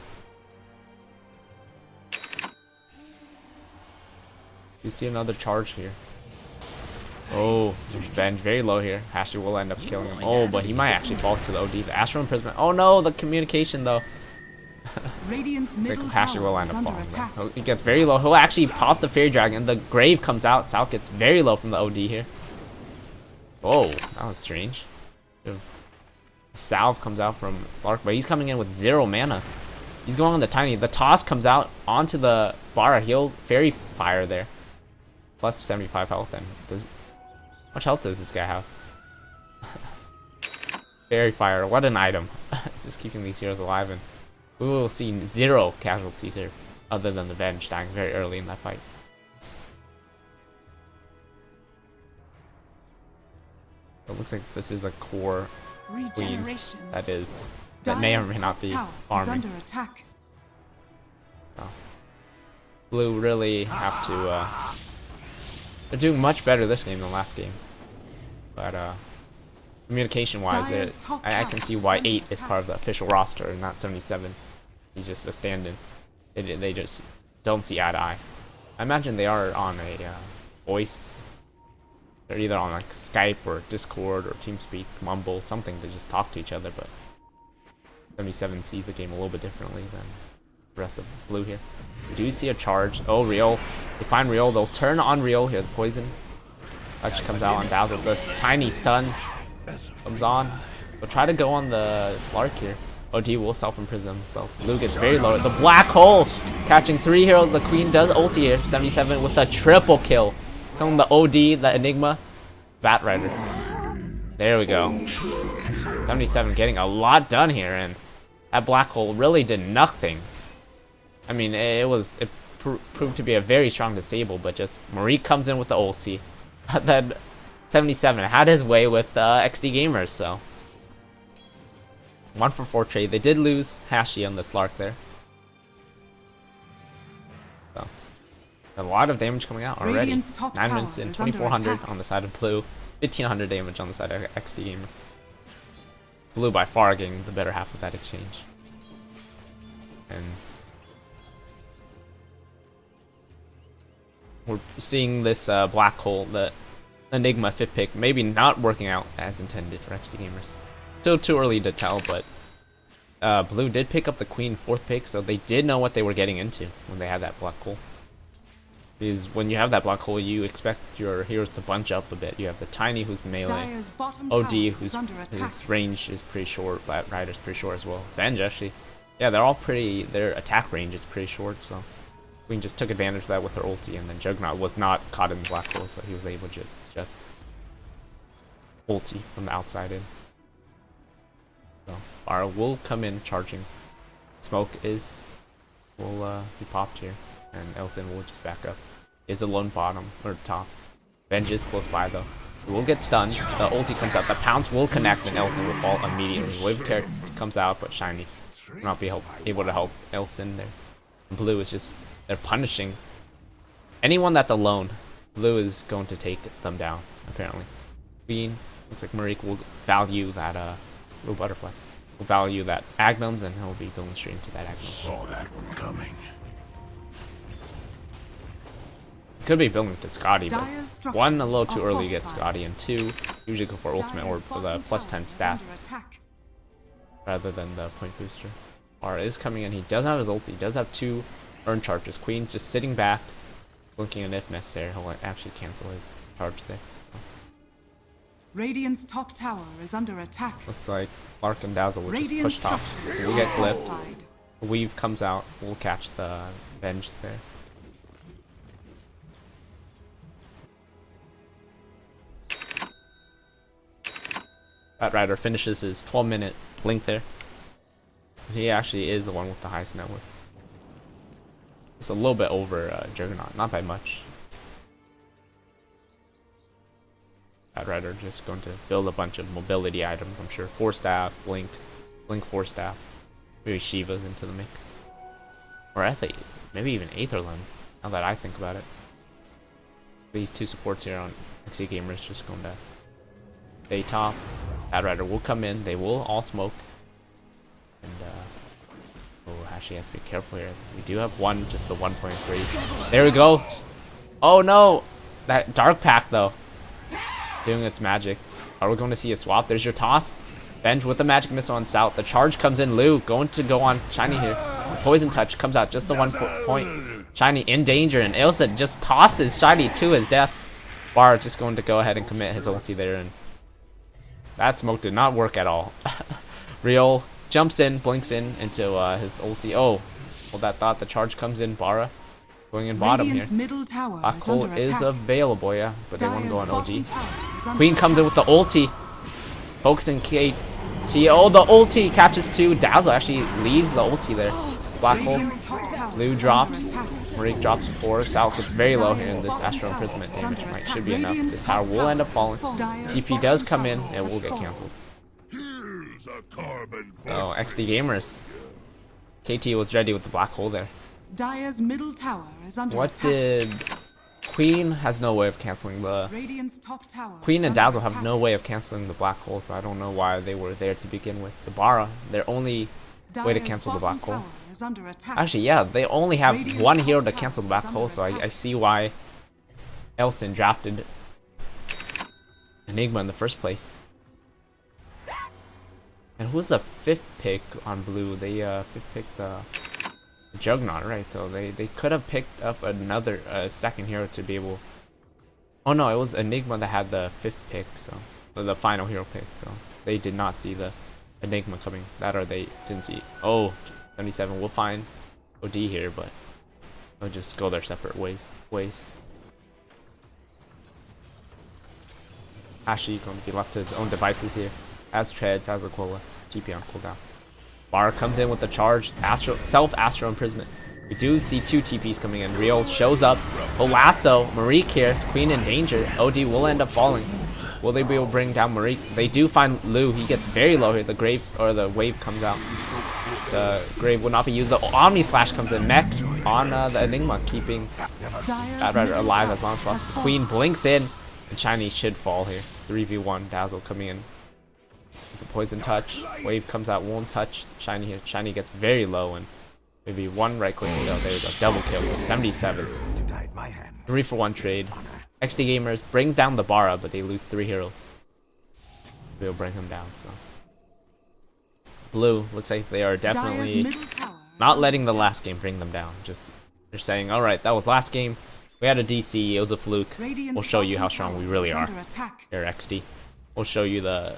You see another charge here. Oh, Ben very low here. Ashley will end up killing him. Oh, but he might actually fall to the OD. The Astral Imprisonment. Oh no, the communication though. Radiant's Like middle Ashley will tower end is up under falling. attack. Though. He gets very low. He'll actually pop the Fairy Dragon. The Grave comes out. South gets very low from the OD here. Whoa, that was strange. Salve comes out from Slark, but he's coming in with 0 mana. He's going on the Tiny. The toss comes out onto the Bara. He'll Fairy Fire there. Plus 75 health. And how much health does this guy have? Fairy Fire. What an item. Just keeping these heroes alive, and we will see 0 casualties here. other than the Venge dying very early in that fight. It looks like this is a core queen Regeneration. that may or Dire's may top not be tower is farming. under attack. Blue really have to, they're doing much better this game than last game. But, communication-wise, Dire's top I can tower see why is under 8 is attack. part of the official roster and not 77. He's just a stand-in. They just don't see eye to eye. I imagine they are on a, voice. They're either on, like, Skype or Discord or TeamSpeak, Mumble, something to just talk to each other, but 77 sees the game a little bit differently than the rest of Blue here. We do see a charge. Oh, Real. They find Real. They'll turn on Real here. The poison actually comes out on Dazzle. The tiny stun comes on. They'll try to go on the Slark here. OD will self-imprison himself. Blue gets very low. The black hole catching 3 heroes. The Queen does ulti here. 77 with a triple kill. Killing the OD, the Enigma, Bat Rider. There we go. 77 getting a lot done here, and that black hole really did nothing. I mean, it proved to be a very strong disable, but just Marie comes in with the ulti. Then 77 had his way with XD Gamers, so 1 for 4 trade. They did lose Hashi on the Slark there. So a lot of damage coming out already. 9 minutes in, 2400 on the side of Blue, 1500 damage on the side of XD Gamers. Blue by far getting the better half of that exchange. And we're seeing this black hole, the Enigma 5th pick, maybe not working out as intended for XD Gamers. Still too early to tell, but Blue did pick up the Queen 4th pick, so they did know what they were getting into when they had that black hole. Because when you have that black hole, you expect your heroes to bunch up a bit. You have the Tiny, who's melee, OD, whose range is pretty short, Bat Rider's pretty short as well. Venge, actually, yeah, they're all pretty, their attack range is pretty short, so Queen just took advantage of that with her ulti, and then Juggernaut was not caught in the black hole, so he was able to just ulti from the outside in. So Bara will come in charging. Smoke will be popped here, and Elson will just back up. Is alone bottom or top. Venge is close by though. He will get stunned. The ulti comes out. The pounce will connect, and Elson will fall immediately. Wave of Terror comes out, but Shiny will not be able to help Elson there. Blue is just, they're punishing anyone that's alone. Blue is going to take them down, apparently. Queen, looks like Marik will value that, Blue Butterfly. Will value that Agnums, and he'll be going straight into that Agnum. Saw that one coming. Could be building to Scotty, but 1, a little too early to get Scotty, and 2, usually go for Ultimate Orb for the +10 stats rather than the point booster. Bara is coming in. He does have his ulti. He does have 2 earn charges. Queen's just sitting back, blinking, and if necessary, he'll actually cancel his charge there. So. Radiant's top tower is under attack. Looks like Slark and Dazzle will just Radiant push top. structures We'll get are Glyph. fortified. Weave comes out. We'll catch the Venge there. Bat Rider finishes his 12-minute blink there. He actually is the one with the highest net worth. It's a little bit over Juggernaut, not by much. Bat Rider just going to build a bunch of mobility items, I'm sure. 4 staff, blink 4 staff. Maybe Shiva's into the mix. Or I think maybe even Aether Lens, now that I think about it. These 2 supports here on XD Gamers just going to stay top. Bat Rider will come in, they will all smoke. And oh, actually has to be careful here. We do have just the 1.3. There we go. Oh no! That Dark Pack though, doing its magic. Are we going to see a swap? There's your toss. Venge with the magic missile on South. The charge comes in. Lu going to go on Shiny here. The poison touch comes out, just the 1 point. Shiny in danger, and Ailsa just tosses Shiny to his death. Bara just going to go ahead and commit his ulti there, and that smoke did not work at all. Real jumps in, blinks in into his ulti. Oh, well, that thought the charge comes in. Bara going in bottom here. Black hole is available, yeah, but they want to go on OG. Queen comes in with the ulti, focusing KT. Oh, the ulti catches 2. Dazzle actually leaves the ulti there. Black hole. Radiant's top tower Blue is drops. under attack. Marik drops 4. Sal gets very low here, and this Dyer's Astral bottom Imprisonment tower is damage under might attack. should be enough. Radiant's This tower top will end up tower falling. has fallen. Dyer's TP does bottom come in, tower and will has get fallen. cancelled. Here's a carbon So XD Gamers. KT was ready with the black hole there. Dyer's middle tower is under What attack. did... Queen has no way of canceling the... Radiant's top tower Queen is and under Dazzle have attack. no way of canceling the black hole, so I don't know why they were there to begin with. The Bara, their only way to Dyer's cancel the bottom black hole. tower is under attack. Actually, yeah, they only have Radiant's one top hero to tower cancel the is black under hole, so I attack. see why Elson drafted Enigma in the first place. And who's the 5th pick on blue? They 5th picked the Juggernaut, right? So they could have picked up another second hero to be able... Oh no, it was Enigma that had the 5th pick, so the final hero pick. So they did not see the Enigma coming. That or they didn't see. Oh, 77. We'll find OD here, but they'll just go their separate ways. Ashy going to be left to his own devices here. As Treads, has Aquila, GP on cooldown. Bar comes in with the charge. Self-Astral Imprisonment. We do see 2 TPs coming in. Real shows up. Lasso. Marik here. Queen in danger. OD will end up falling. Will they be able to bring down Marik? They do find Lu. He gets very low here. The grave or the wave comes out. The grave will not be used. The Omni Slash comes in. Mech on the Enigma, keeping Bad Rider alive as long as possible. Queen blinks in. And Shiny should fall here. 3v1. Dazzle coming in. The poison touch. Wave comes out. Won't touch Shiny here. Shiny gets very low and maybe one right click. Oh, there we go. Double kill for 77. 3 for 1 trade. XD Gamers brings down the Bara, but they lose 3 heroes. They'll bring him down. So blue looks like they are definitely not letting the last game bring them down. Just they're saying, all right, that was last game. We had a DC. It was a fluke. We'll show you how strong we really are. Here, XD. We'll show you the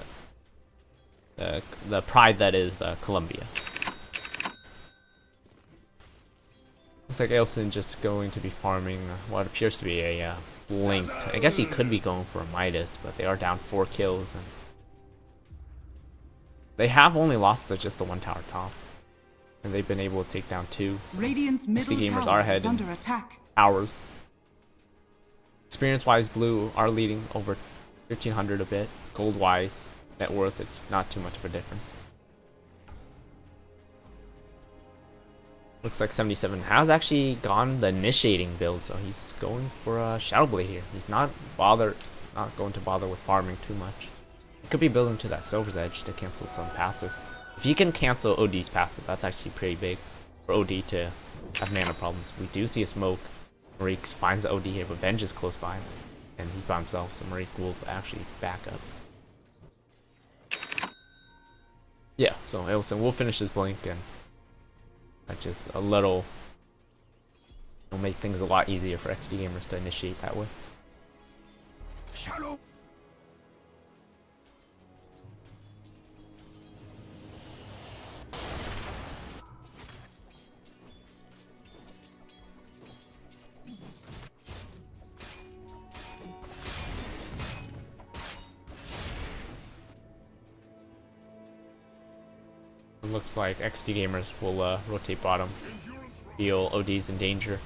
pride that is Columbia. Looks like Ailson just going to be farming what appears to be a Link. I guess he could be going for a Midas, but they are down 4 kills. And they have only lost just the 1 tower top. And they've been able to take down 2. So Radiant's middle Gamers tower are ahead is in under attack. hours. Experience-wise, blue are leading over 1,500 a bit. Gold-wise, net worth, it's not too much of a difference. Looks like 77 has actually gone the initiating build, so he's going for a Shadow Blade here. He's not going to bother with farming too much. He could be building to that Silver's Edge to cancel some passive. If he can cancel OD's passive, that's actually pretty big for OD to have mana problems. We do see a smoke. Marik finds the OD here, but Venge is close by him, and he's by himself, so Marik will actually back up. Yeah, so Ailson will finish his blink, and that just a little will make things a lot easier for XD Gamers to initiate that way. Shadow. It looks like XD Gamers will rotate bottom. Feel OD's in danger.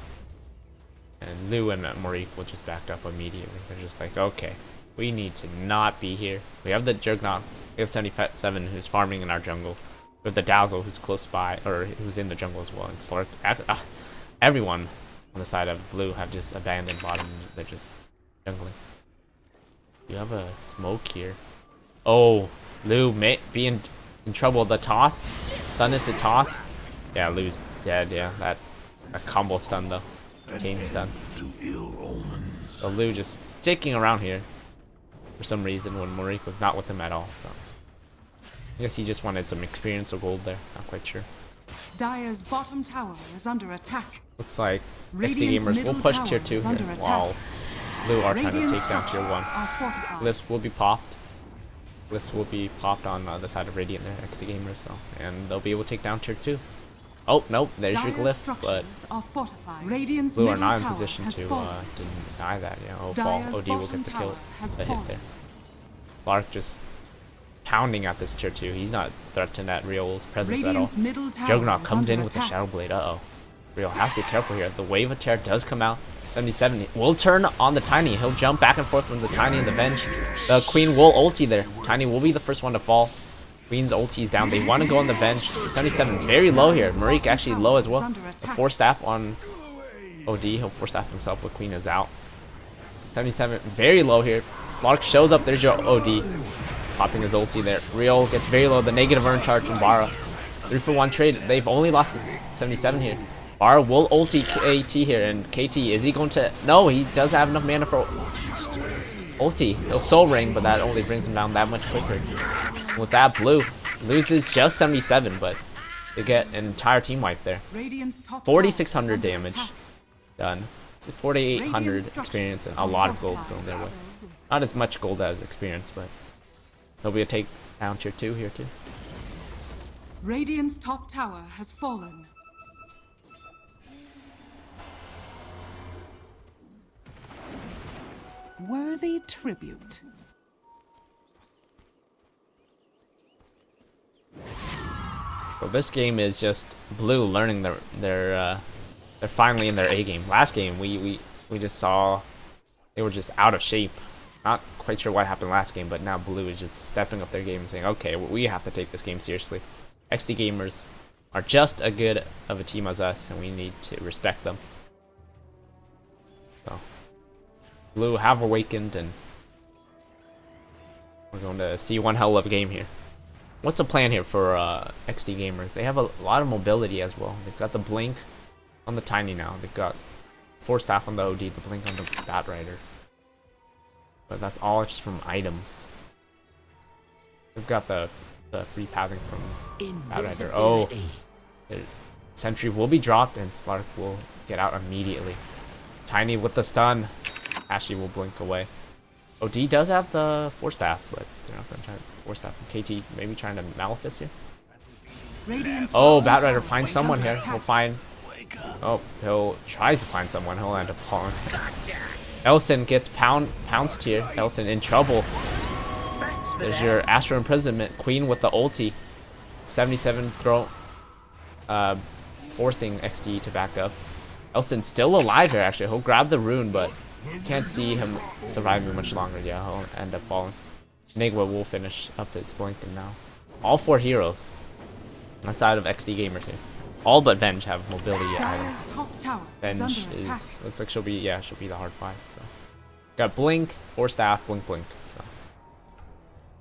And Lu and Marik will just back up immediately. They're just like, okay, we need to not be here. We have the Juggernaut. We have 77 who's farming in our jungle. We have the Dazzle who's close by, or who's in the jungle as well. And Slurk. Everyone on the side of blue have just abandoned bottom. They're just jungling. You have a smoke here. Oh, Lu may be in trouble. The toss. Stun it to toss. Yeah, Lu's dead. Yeah, that combo stun though. Cane stun. So Lu just sticking around here for some reason when Marik was not with him at all. So I guess he just wanted some experience or gold there. Not quite sure. Dyer's bottom tower is under attack. Looks like Radiant's XD Gamers middle will push tower tier 2 is here under attack. while Lu are trying to Radiant's take down tier 1. structures are fortified. Lifts will be popped. Lifts will be popped on the side of Radiant there, XD Gamers, so, and they'll be able to take down tier 2. Oh, nope, there's your Dyer's glyph, but structures are fortified. Radiant's Blue are middle not in tower position has to fallen. deny that. Yeah, oh, fall. Dyer's OD will bottom get the kill, tower has the hit fallen. there. Clark just pounding at this tier 2. He's not threatened at Real's presence at all. Radiant's middle tower Juggernaut is comes under in with the attack. Shadow Blade. Uh-oh. Real has to be careful here. The Wave of Terror does come out. 77 will turn on the Tiny. He'll jump back and forth from the Tiny and the Venge. The Queen will ulti there. Tiny will be the first one to fall. Queen's ulti is down. They want to go on the Venge. 77 very low here. Marik actually low as well. The 4 staff on OD. He'll 4 staff himself, but Queen is out. 77 very low here. Slark shows up. There's your OD. Popping his ulti there. Real gets very low. The negative earn charge from Bara. 3-for-1 trade. They've only lost to 77 here. Bara will ulti KT here, and KT, is he going to... No, he does have enough mana for ulti. He'll Soul Ring, but that only brings him down that much quicker. With that, Blue loses just 77, but they get an entire team wipe there. 4,600 damage done. 4,800 experience, and a lot of gold thrown their way. Not as much gold as experience, but there'll be a take down tier 2 here too. Radiant's top tower has fallen. Worthy tribute. So this game is just Blue learning they're finally in their A game. Last game we just saw they were just out of shape. Not quite sure what happened last game, but now Blue is just stepping up their game and saying, okay, we have to take this game seriously. XD gamers are just as good of a team as us, and we need to respect them. So Blue have awakened, and we're going to see one hell of a game here. What's the plan here for XD gamers? They have a lot of mobility as well. They've got the blink on the Tiny now. They've got 4 staff on the OD, the blink on the Batrider. But that's all just from items. They've got the free pathing from Batrider. Oh, the Sentry will be dropped, and Slark will get out immediately. Tiny with the stun. Ashley will blink away. OD does have the 4 staff, but they're not going to try 4 staff from KT. Maybe trying to Malefice here. Oh, Batrider finds someone here. He'll find... Oh, he'll tries to find someone. He'll end up falling. Elson gets pounced here. Elson in trouble. There's your Astral Imprisonment. Queen with the ulti. 77 throw... forcing XD to back up. Elson's still alive here, actually. He'll grab the rune, but can't see him surviving much longer. Yeah, he'll end up falling. Nigma will finish up his blinking now. All 4 heroes on the side of XD gamers here. All but Venge have mobility items. Venge is looks like she'll be the hard 5. So got blink, 4 staff, blink, blink. So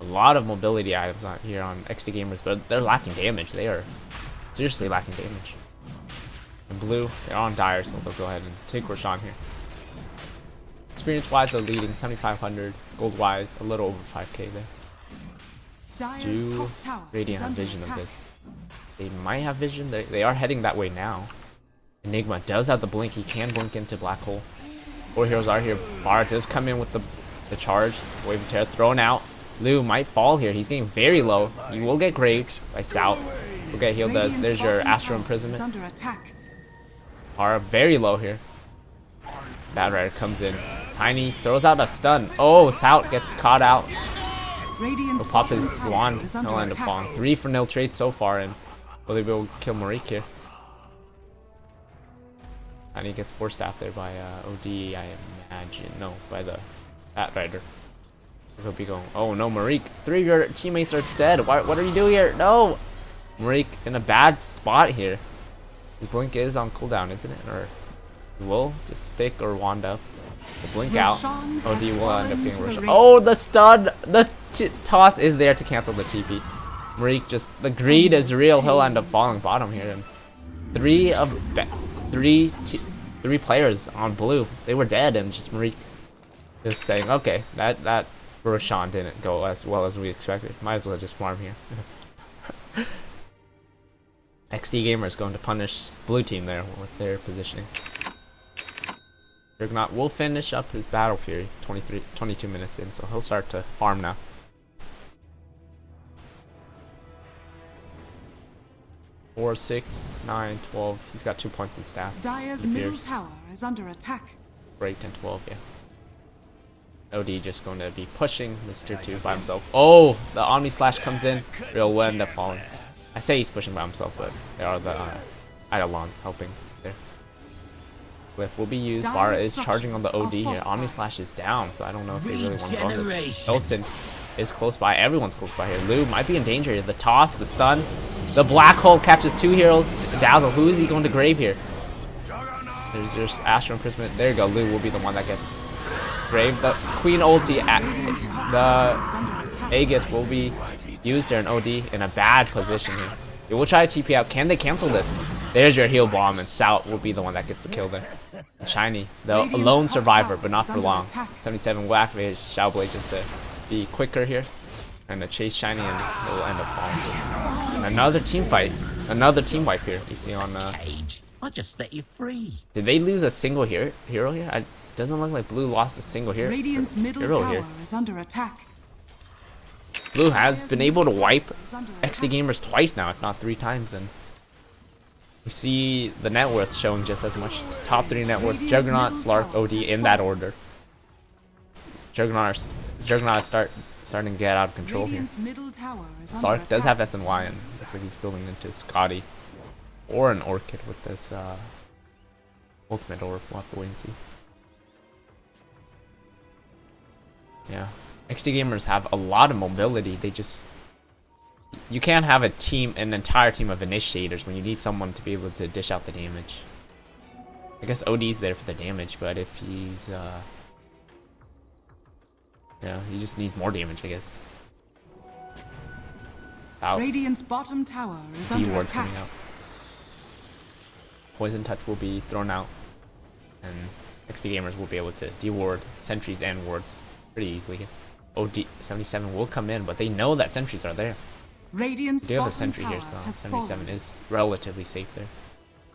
a lot of mobility items on here on XD gamers, but they're lacking damage. They are seriously lacking damage. And Blue, they're on Dire, so they'll go ahead and take Roshan here. Experience-wise, they're leading 7,500. Gold-wise, a little over 5k there. Do Radiant have vision of this? They might have vision. They are heading that way now. Enigma does have the blink. He can blink into Black Hole. 4 heroes are here. Bara does come in with the charge. Wave of Terror thrown out. Lu might fall here. He's getting very low. He will get graved by South. Will get healed. There's your Astral Imprisonment. Bara very low here. Batrider comes in. Tiny throws out a stun. Oh, Sout gets caught out. He'll pop his wand. He'll end up falling. 3 for nil trade so far, and will they be able to kill Marik here? Tiny gets 4 staff there by OD, I imagine. No, by the Batrider. He'll be going, oh no, Marik. 3 of your teammates are dead. What are you doing here? No! Marik in a bad spot here. His blink is on cooldown, isn't it? Or he will just stick or wand up. The blink out. OD will end up getting Roshan. Oh, the stun! The toss is there to cancel the TP. Marik just, the greed is real. He'll end up falling bottom here. And 3 players on Blue, they were dead, and just Marik just saying, okay, that Roshan didn't go as well as we expected. Might as well just farm here. XD Gamers going to punish Blue team there with their positioning. Juggernaut will finish up his Battle Fury 22 minutes in, so he'll start to farm now. Four, 6, 9, 12. He's got 2 points in stats. Dire's middle tower is under attack. For 8, 10, 12, yeah. OD just going to be pushing this tier 2 by himself. Oh, the Omni Slash comes in. Real will end up falling. I say he's pushing by himself, but there are the Eidolons helping there. Glyph will be used. Vara is charging on the OD here. Omni Slash is down, so I don't know if they really want to go on this. Olsen is close by. Everyone's close by here. Lu might be in danger here. The toss, the stun. The black hole catches 2 heroes. Dazzle, who is he going to grave here? There's your Astral Imprisonment. There you go. Lu will be the one that gets grave. The Queen ulti at the Aegis will be used there in OD in a bad position here. They will try to TP out. Can they cancel this? There's your heal bomb, and Salt will be the one that gets the kill there. And Shiny, the lone survivor, but not for long. 77 will activate his Shadow Blade just to be quicker here and to chase Shiny, and it will end up falling. And another team fight, another team wipe here. You see on I just set you free. Did they lose a single hero here? It doesn't look like Blue lost a single hero. Radiant's middle tower is under attack. Blue has been able to wipe XD Gamers twice now, if not 3 times, and we see the net worth showing just as much. Top 3 net worth: Juggernaut, Slark, OD in that order. Juggernaut is starting to get out of control here. Slark does have SNY, and looks like he's building into Scotty or an Orchid with this ultimate orb. We'll have to wait and see. Yeah, XD Gamers have a lot of mobility. They just, you can't have a team, an entire team of initiators when you need someone to be able to dish out the damage. I guess OD's there for the damage, but if he's yeah, he just needs more damage, I guess. Out. Radiant's bottom tower is D under ward's attack. coming out. Poison touch will be thrown out, and XD Gamers will be able to D-ward sentries and wards pretty easily. OD 77 will come in, but they know that sentries are there. Radiant's They do have a bottom sentry tower here, so has 77 fallen. is relatively safe there.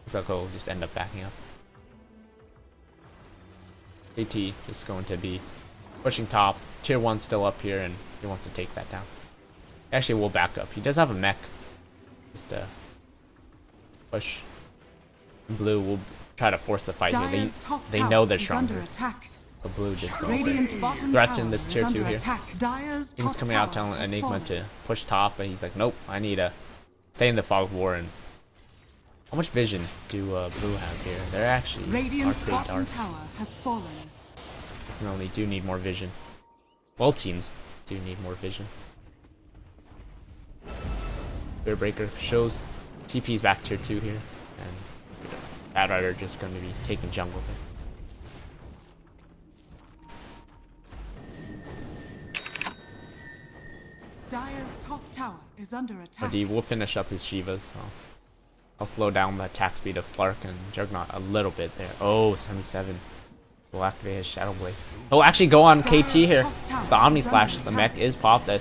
Looks like he'll just end up backing up. AT is going to be pushing top. Tier 1 still up here, and he wants to take that down. Actually, we'll back up. He does have a mech. Just push. Blue will try to force the fight here. They know they're stronger. But Blue just going to threaten this tier 2 here. He's coming out telling Enigma to push top, but he's like, nope, I need to stay in the Fog War. And how much vision do Blue have here? They're actually Radiant's pretty bottom dark. tower has fallen. Definitely do need more vision. Both teams do need more vision. Bear Breaker shows TP's back tier 2 here, and Bad Rider just going to be taking jungle there. Dire's top tower is under attack. OD will finish up his Shivas, so I'll slow down the attack speed of Slark and Juggernaut a little bit there. Oh, 77. Will activate his Shadow Blade. He'll actually go on KT here. The Omni Slash, the mech is popped, the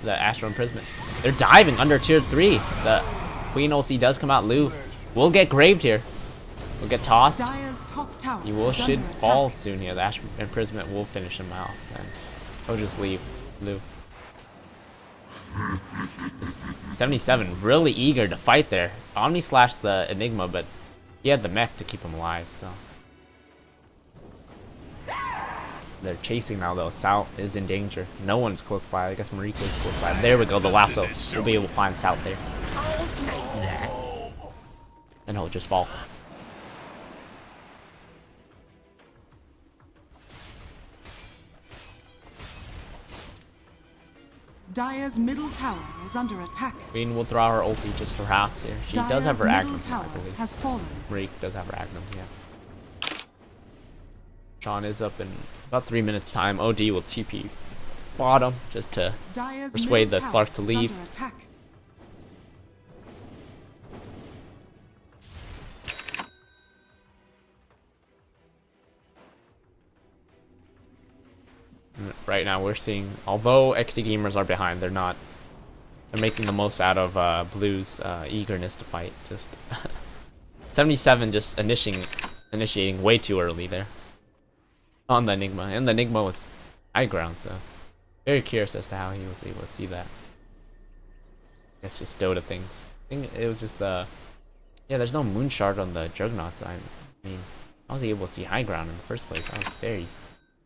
Astral Imprisonment. They're diving under tier 3. The Queen ulti does come out. Lu will get graved here. Will get tossed. Dire's top tower He should fall soon here. The Astral Imprisonment will finish him off, and he'll just leave Lu. 77 really eager to fight there. Omni slashed the Enigma, but he had the mech to keep him alive, so they're chasing now though. Sal is in danger. No one's close by. I guess Marika is close by. There we go. The lasso. We'll be able to find Sal there. I'll take that. And he'll just fall. Dire's middle tower is under attack. Queen will throw her ulti just to harass here. She does have her Dire's middle Agnum, tower I believe. has fallen. Marika does have her Agnum, yeah. Sean is up in about 3 minutes time. OD will TP bottom just to Dire's persuade the middle tower Slark to is leave. under attack. Right now we're seeing, although XD Gamers are behind, they're making the most out of Blue's eagerness to fight. Just 77 just initiating way too early there on the Enigma, and the Enigma was high ground, so very curious as to how he was able to see that. It's just Dota things. I think it was just yeah, there's no moon shard on the Juggernaut, so I mean, how was he able to see high ground in the first place? That was very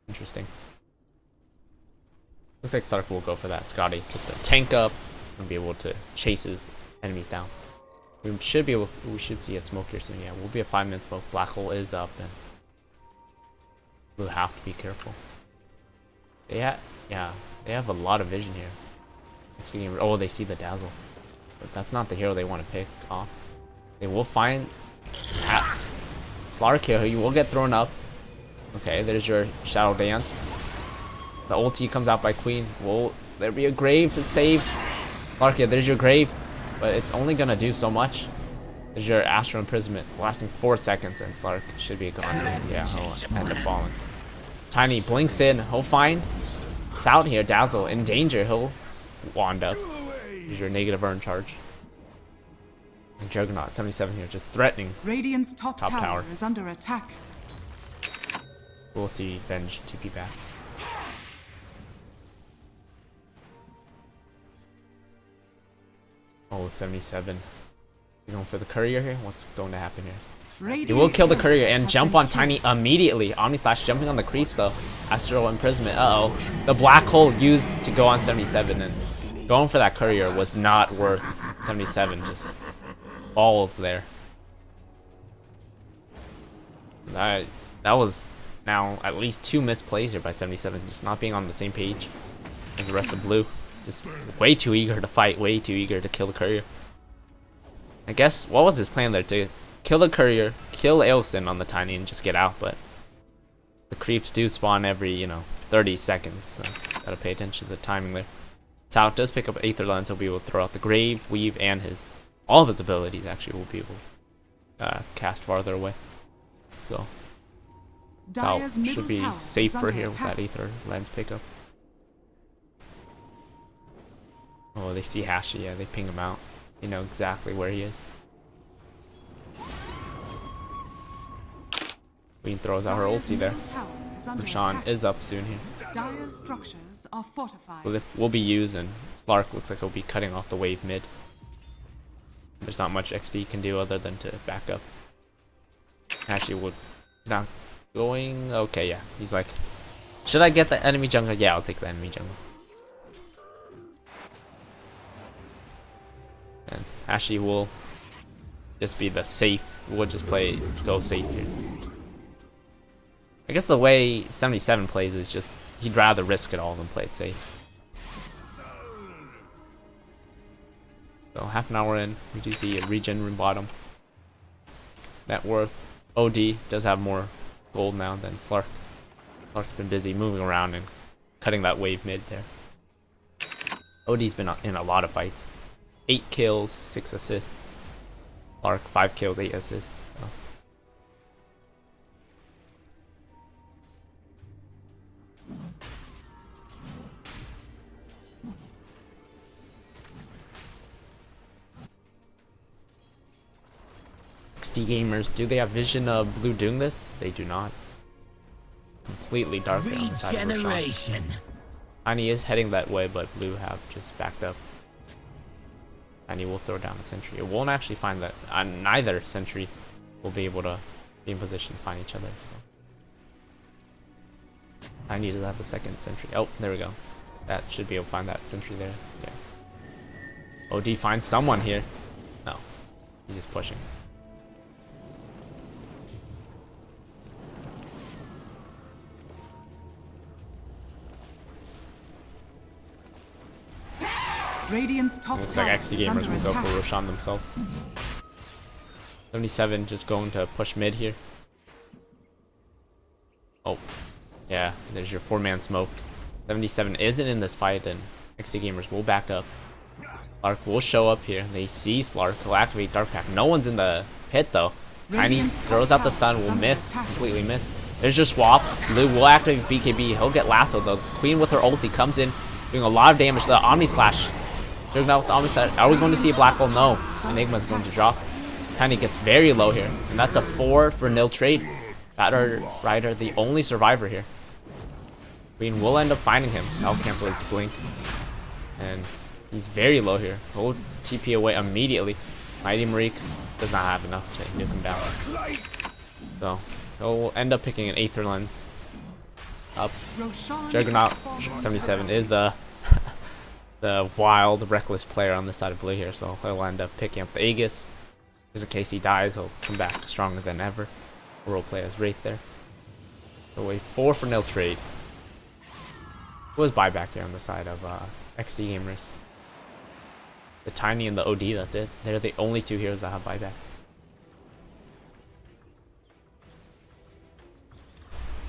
interesting. Looks like Slark will go for that Scotty, just to tank up and be able to chase his enemies down. We should see a smoke here soon. Yeah, we'll be a 5-minute smoke. Black hole is up, and we'll have to be careful. They have a lot of vision here. Actually, oh, they see the dazzle, but that's not the hero they want to pick off. They will find Slark here. He will get thrown up. Okay, there's your shadow dance. The ulti comes out by Queen. Will there be a grave to save Slark? Yeah, there's your grave, but it's only gonna do so much. There's your astral imprisonment lasting 4 seconds, and Slark should be gone. Yeah, he'll end up falling. Tiny blinks in. He'll find it's out here. Dazzle in danger. He'll wand up. Here's your negative urn charge. And Juggernaut 77 here, just threatening. Radiant's top tower is under attack. We'll see Venge TP back. Oh, 77. You going for the courier here? What's going to happen here? He will kill the courier and jump on Tiny immediately. Omni Slash jumping on the creeps though. Astral imprisonment. Uh-oh. The black hole used to go on 77, and going for that courier was not worth 77. Just balls there. That was now at least 2 missed plays here by 77. Just not being on the same page as the rest of blue. Just way too eager to fight. Way too eager to kill the courier. I guess, what was his plan there? To kill the courier, kill Ailsin on the Tiny, and just get out, but the creeps do spawn every, 30 seconds, so gotta pay attention to the timing there. Tao does pick up Aether Lens. He'll be able to throw out the Grave, Weave, and all of his abilities actually will be able to cast farther away. So Tao should be safer here with that Aether Lens pickup. Oh, they see Hashi. Yeah, they ping him out. They know exactly where he is. Queen throws out her ulti there. Roshan is up soon here. Dire's structures are fortified. So this will be used, and Slark looks like he'll be cutting off the wave mid. There's not much XD can do other than to back up. Actually, would not going. Okay, yeah. He's like, should I get the enemy jungle? Yeah, I'll take the enemy jungle. And Ashley will just be the safe. We'll just go safe here. I guess the way 77 plays is just he'd rather risk it all than play it safe. So half an hour in, we do see a regen room bottom. Net worth. OD does have more gold now than Slark. Slark's been busy moving around and cutting that wave mid there. OD's been in a lot of fights. 8 kills, 6 assists. Slark 5 kills, 8 assists. So. XD gamers, do they have vision of blue doing this? They do not. Completely dark there on the side of Roshan. Tiny is heading that way, but blue have just backed up. And he will throw down the sentry. It won't actually find that. Neither sentry will be able to be in position to find each other. So. I need to have the second sentry. Oh, there we go. That should be able to find that sentry there. Yeah. OD finds someone here. No, he's just pushing. Radiant's top Looks like XD gamers will go attack. for Roshan themselves. 77 just going to push mid here. Oh, yeah, there's your 4-man smoke. 77 isn't in this fight, and XD gamers will back up. Slark will show up here. They see Slark. He'll activate Dark Pack. No one's in the pit though. Tiny throws out the stun. Will miss. Completely miss. There's your swap. Blue will activate his BKB. He'll get lasso though. Queen with her ulti comes in, doing a lot of damage to the Omni Slash. Doing that with the Omni Slash. Are we going to see a black hole? No. Enigma's going to drop. Tiny gets very low here, and that's a 4 for nil trade. Batter Rider, the only survivor here. Queen will end up finding him. I'll cancel his blink. And he's very low here. He'll TP away immediately. Mighty Marik does not have enough to nuke him down. So he'll end up picking an Aether Lens. up. Roshan Juggernaut has fallen 77 turret. is the the wild, reckless player on this side of blue here, so he'll end up picking up the Aegis. Just in case he dies, he'll come back stronger than ever. Role play as Wraith there. So a 4-for-0 trade. Who was buyback here on the side of XD Gamers? The Tiny and the OD, that's it. They're the only two heroes that have buyback.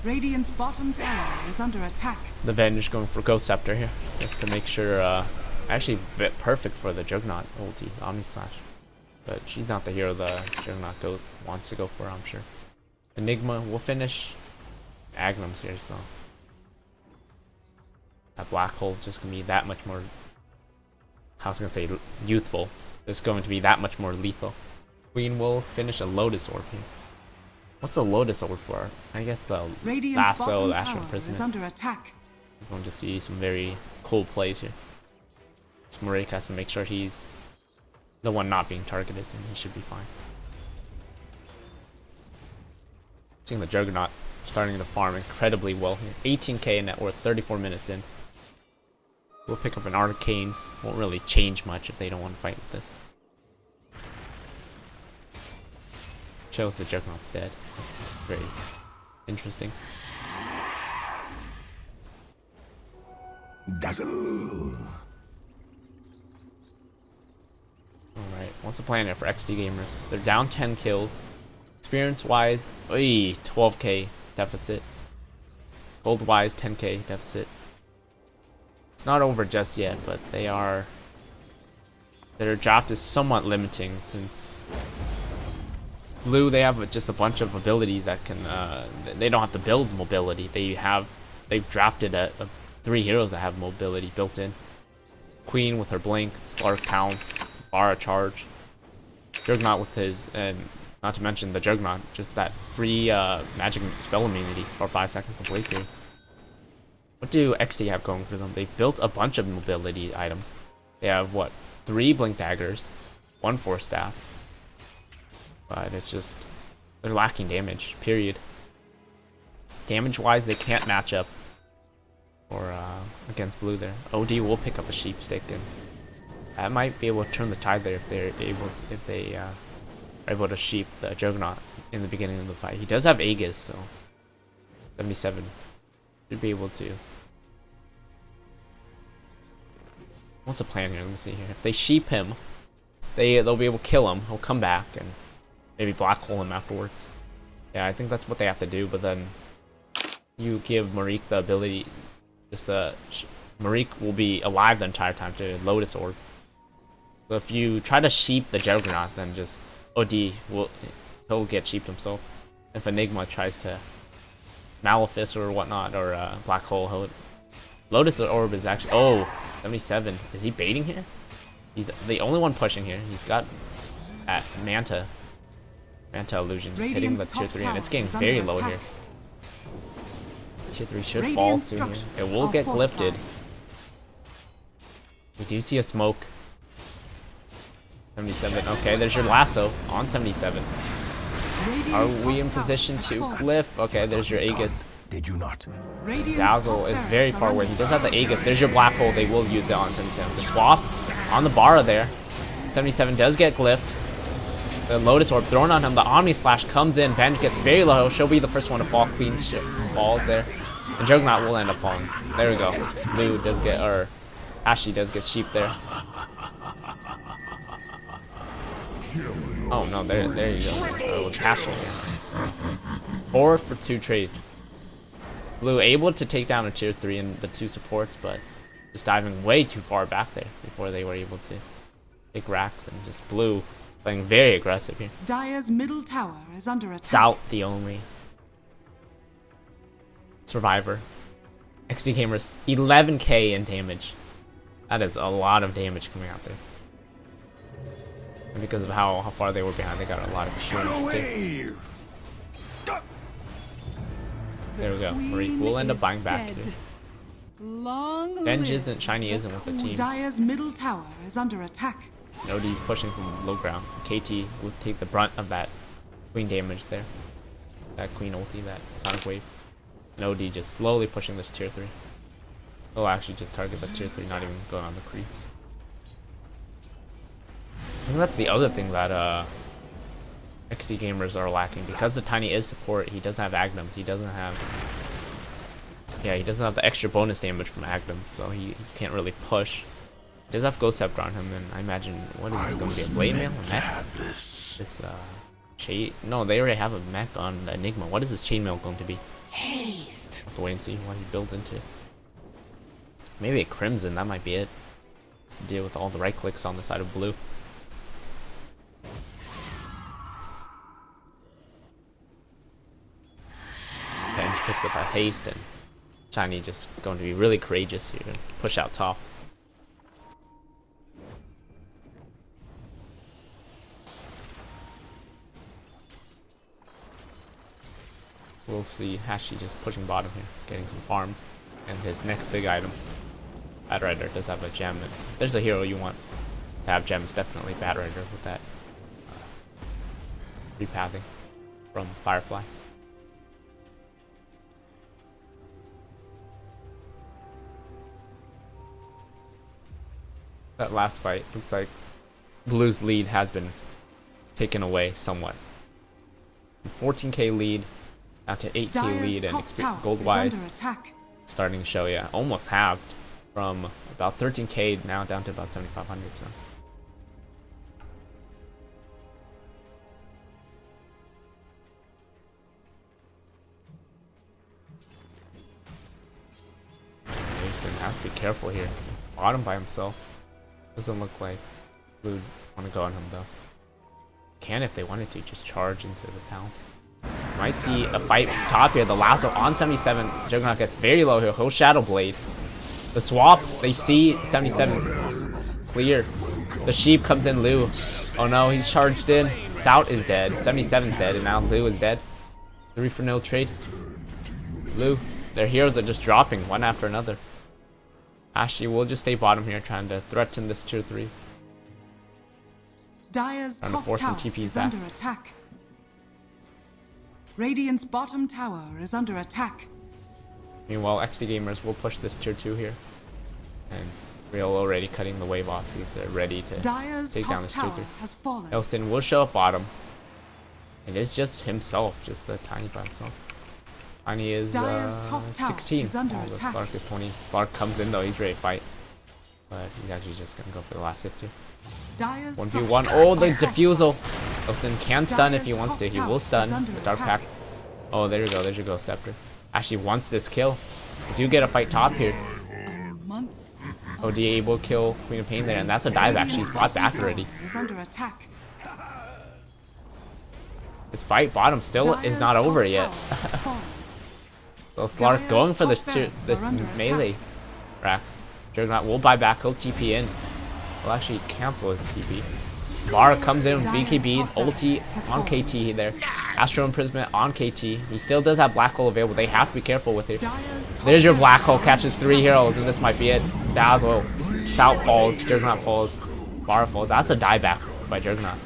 Radiant's bottom tower is under attack. The Venge going for Ghost Scepter here, just to make sure, actually perfect for the Juggernaut ulti, Omni Slash. But she's not the hero the Juggernaut wants to go for, I'm sure. Enigma will finish Agnum's here, so that black hole just gonna be that much more, I was gonna say youthful, it's going to be that much more lethal. Queen will finish a Lotus Orb here. What's a Lotus Orb for? I guess the Radiant's Lasso, bottom the Astral tower is Imprisonment. under attack. We're going to see some very cool plays here. Smorik has to make sure he's the one not being targeted, and he should be fine. Seeing the Juggernaut starting to farm incredibly well here. 18k net worth, 34 minutes in. We'll pick up an Arcanes. Won't really change much if they don't want to fight with this. Shows the Juggernaut's dead. That's very interesting. Dazzle. Alright, what's the plan here for XD Gamers? They're down 10 kills. Experience-wise, 12k deficit. Gold-wise, 10k deficit. It's not over just yet, but their draft is somewhat limiting since blue, they have just a bunch of abilities that can, they don't have to build mobility. They've drafted 3 heroes that have mobility built in. Queen with her blink, Slark Pounce, Bara Charge, Juggernaut with his, and not to mention the Juggernaut, just that free magic spell immunity for 5 seconds of blade period. What do XD have going for them? They've built a bunch of mobility items. They have, what, 3 Blink Daggers, 1 Force Staff. But it's just, they're lacking damage, period. Damage-wise, they can't match up or against blue there. OD will pick up a Sheep Stick, and that might be able to turn the tide there if they are able to sheep the Juggernaut in the beginning of the fight. He does have Aegis, so 77 should be able to. What's the plan here? Let me see here. If they sheep him, they'll be able to kill him. He'll come back and maybe black hole him afterwards. Yeah, I think that's what they have to do. But then you give Marik the ability. Just Marik will be alive the entire time to Lotus Orb. So if you try to sheep the Juggernaut, then just OD he'll get sheeped himself. If Enigma tries to Malefice or whatnot, or Black Hole, Lotus Orb is actually 77. Is he baiting here? He's the only one pushing here. He's got at Manta Illusion just hitting the tier 3, and it's getting very low here. Tier 3 should fall soon here. It will get glyphed. We do see a smoke. 77. Okay, there's your lasso on 77. Are we in position to glyph? Okay, there's your Aegis. Did you not? Dazzle is very far away. He does have the Aegis. There's your black hole. They will use it on 77. The swap on the Bara there. 77 does get glyphed. The Lotus Orb thrown on him. The Omni Slash comes in. Venge gets very low. She'll be the first one to fall. Queen falls there. And Juggernaut will end up falling. There we go. Blue does get, or Ashley does get sheep there. Oh no, there you go. So it was Ashley. 4 for 2 trade. Blue able to take down a tier 3 and the 2 supports, but just diving way too far back there before they were able to take racks, and just blue playing very aggressive here. Dire's middle tower is under attack. Salt, the only survivor. XD Gamers, 11k in damage. That is a lot of damage coming out there. And because of how far they were behind, they got a lot of experience too. There we go. Marik will end up buying back here. Venge isn't, Shiny isn't with the team. Dire's middle tower is under attack. Nody's pushing from low ground. KT will take the brunt of that Queen damage there. That Queen ulti, that Sonic Wave. And OD just slowly pushing this tier 3. Oh, actually just target the tier 3, not even going on the creeps. I think that's the other thing that XD gamers are lacking. Because the Tiny is support, he doesn't have Agnums. He doesn't have... Yeah, he doesn't have the extra bonus damage from Agnums, so he can't really push. He does have Ghost Scepter on him, and I imagine, what is this going to be, a Blade Mail? A mech? This, no, they already have a mech on the Enigma. What is this Chainmail going to be? Haste. Have to wait and see what he builds into. Maybe a Crimson, that might be it. Just to deal with all the right clicks on the side of blue. Bench picks up a haste, and Shiny just going to be really courageous here and push out top. We'll see Hashi just pushing bottom here, getting some farm. And his next big item, Bad Rider, does have a gem. And there's a hero you want to have gems, definitely Bad Rider with that repathing from Firefly. That last fight looks like Blue's lead has been taken away somewhat. 14k lead, down to 8k lead, and gold-wise starting to show, yeah, almost halved from about 13k now down to about 7,500. So Jason has to be careful here. He's bottom by himself. Doesn't look like Blue want to go on him though. Can if they wanted to just charge into the pounce. Might see a fight top here. The lasso on 77. Juggernaut gets very low here. He'll Shadow Blade. The swap, they see 77 clear. The sheep comes in Lu. Oh no, he's charged in. Sout is dead. 77's dead, and now Lu is dead. 3 for no trade. Lu, their heroes are just dropping one after another. Ashley will just stay bottom here, trying to threaten this tier 3. Dire's top force some tower TPs is back. under attack. Radiant's bottom tower is under attack. Meanwhile, XD gamers will push this tier 2 here. And Real already cutting the wave off because they're ready to Dire's take down top this tier tower 3. has fallen. Elson will show up bottom. And it's just himself, just the Tiny by himself. Tiny is Dire's top tower 16. is under The attack. Slark is 20. Slark comes in though, he's ready to fight. But he's actually just gonna go for the last hits here. Dire's 1v1. top Oh, the tower- defusal. Elson can stun if he Dire's wants top to. He tower will is stun under the Dark attack. Pack. Oh, there you go. There's your Ghost Scepter. Actually wants this kill. We do get a fight top here. Monk OD able to kill Queen of Pain there, and that's a dieback. She's brought back already. is under attack. This fight bottom still is Dire's not top over tower yet. has fallen. So Slark Dire's going for top this barracks are under attack. melee racks. Juggernaut will buy back. He'll TP in. He'll actually cancel his TP. Bar comes in with Dire's BKB, top ulti barracks has on fallen. KT there. Astro Imprisonment on KT. He still does have Black Hole available. They have to be careful with it. Dire's top There's your Black barracks Hole. are Catches under 3 attack. heroes, and this might be it. Dazzle. Sout falls. Juggernaut falls. Bar falls. That's a dieback by Juggernaut.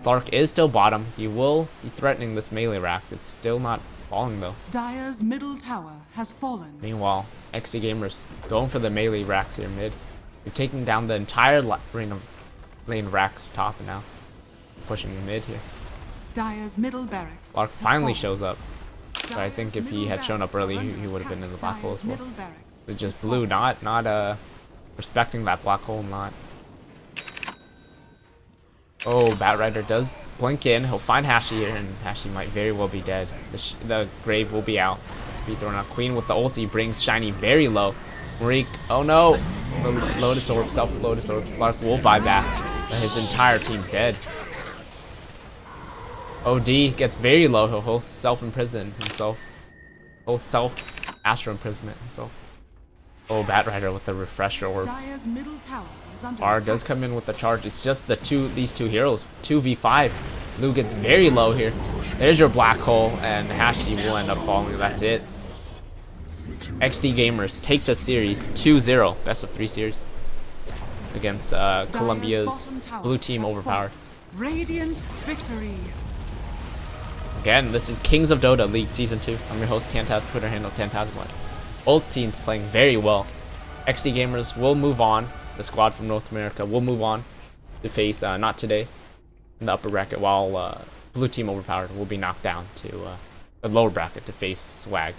Slark is still bottom. He will be threatening this melee racks. It's still not falling though. Dire's middle tower has fallen. Meanwhile, XD gamers going for the melee racks here mid. We're taking down the entire lane racks top and now pushing mid here. Dire's middle barracks. Slark has finally fallen. shows up. But I think if he had shown up early, he would have been in the black hole as well. So just Blue not respecting that black hole, not. Oh, Bat Rider does blink in. He'll find Hashi here, and Hashi might very well be dead. The grave will be out. Be thrown out. Queen with the ulti brings Shiny very low. Marik, oh no! The Lotus Orb, self-Lotus Orb. Slark will buy back. His entire team's dead. OD gets very low. He'll self-imprison himself. He'll self-Astro Imprisonment himself. Oh, Bat Rider with the Refresher Orb. Dire's middle tower is under Bar attack. does come in with the charge. It's just these two heroes. 2v5. Lu gets very low here. There's your black hole, and Hashi will end up falling. That's it. XD gamers take the series 2-0. Best of 3 series against Colombia's bottom tower blue team has overpowered. fallen. Radiant victory. Again, this is Kings of Dota League Season 2. I'm your host, Tantaz, Twitter handle Tantasmud. Both teams playing very well. XD Gamers will move on. The squad from North America will move on to face, not today, in the upper bracket, while Blue Team Overpowered will be knocked down to the lower bracket to face Swag.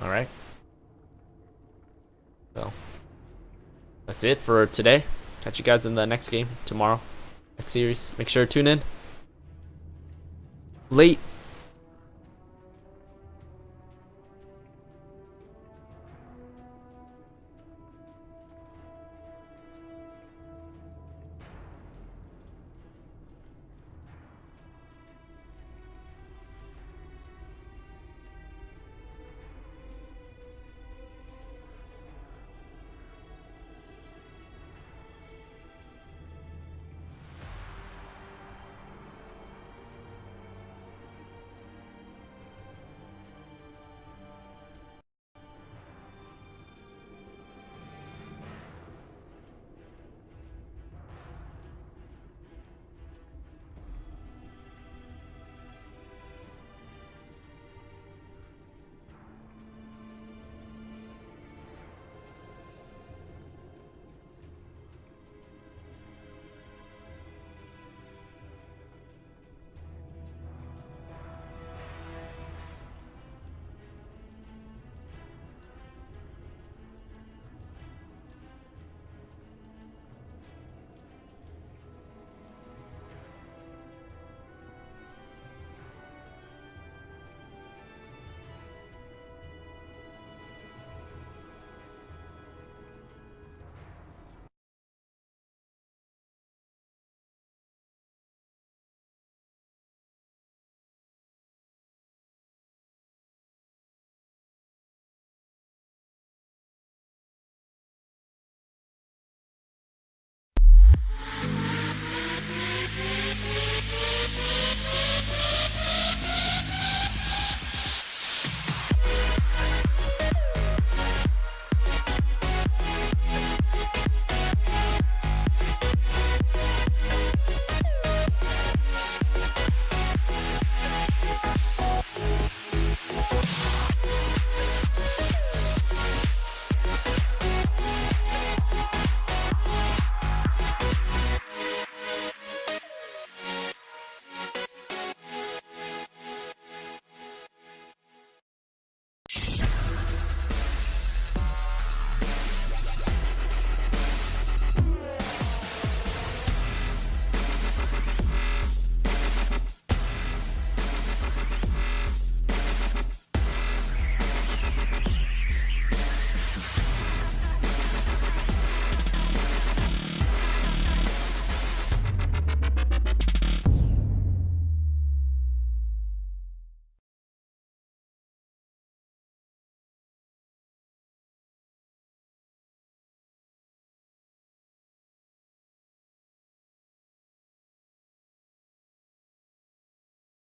Alright. So, that's it for today. Catch you guys in the next game tomorrow. Next series. Make sure to tune in. Late.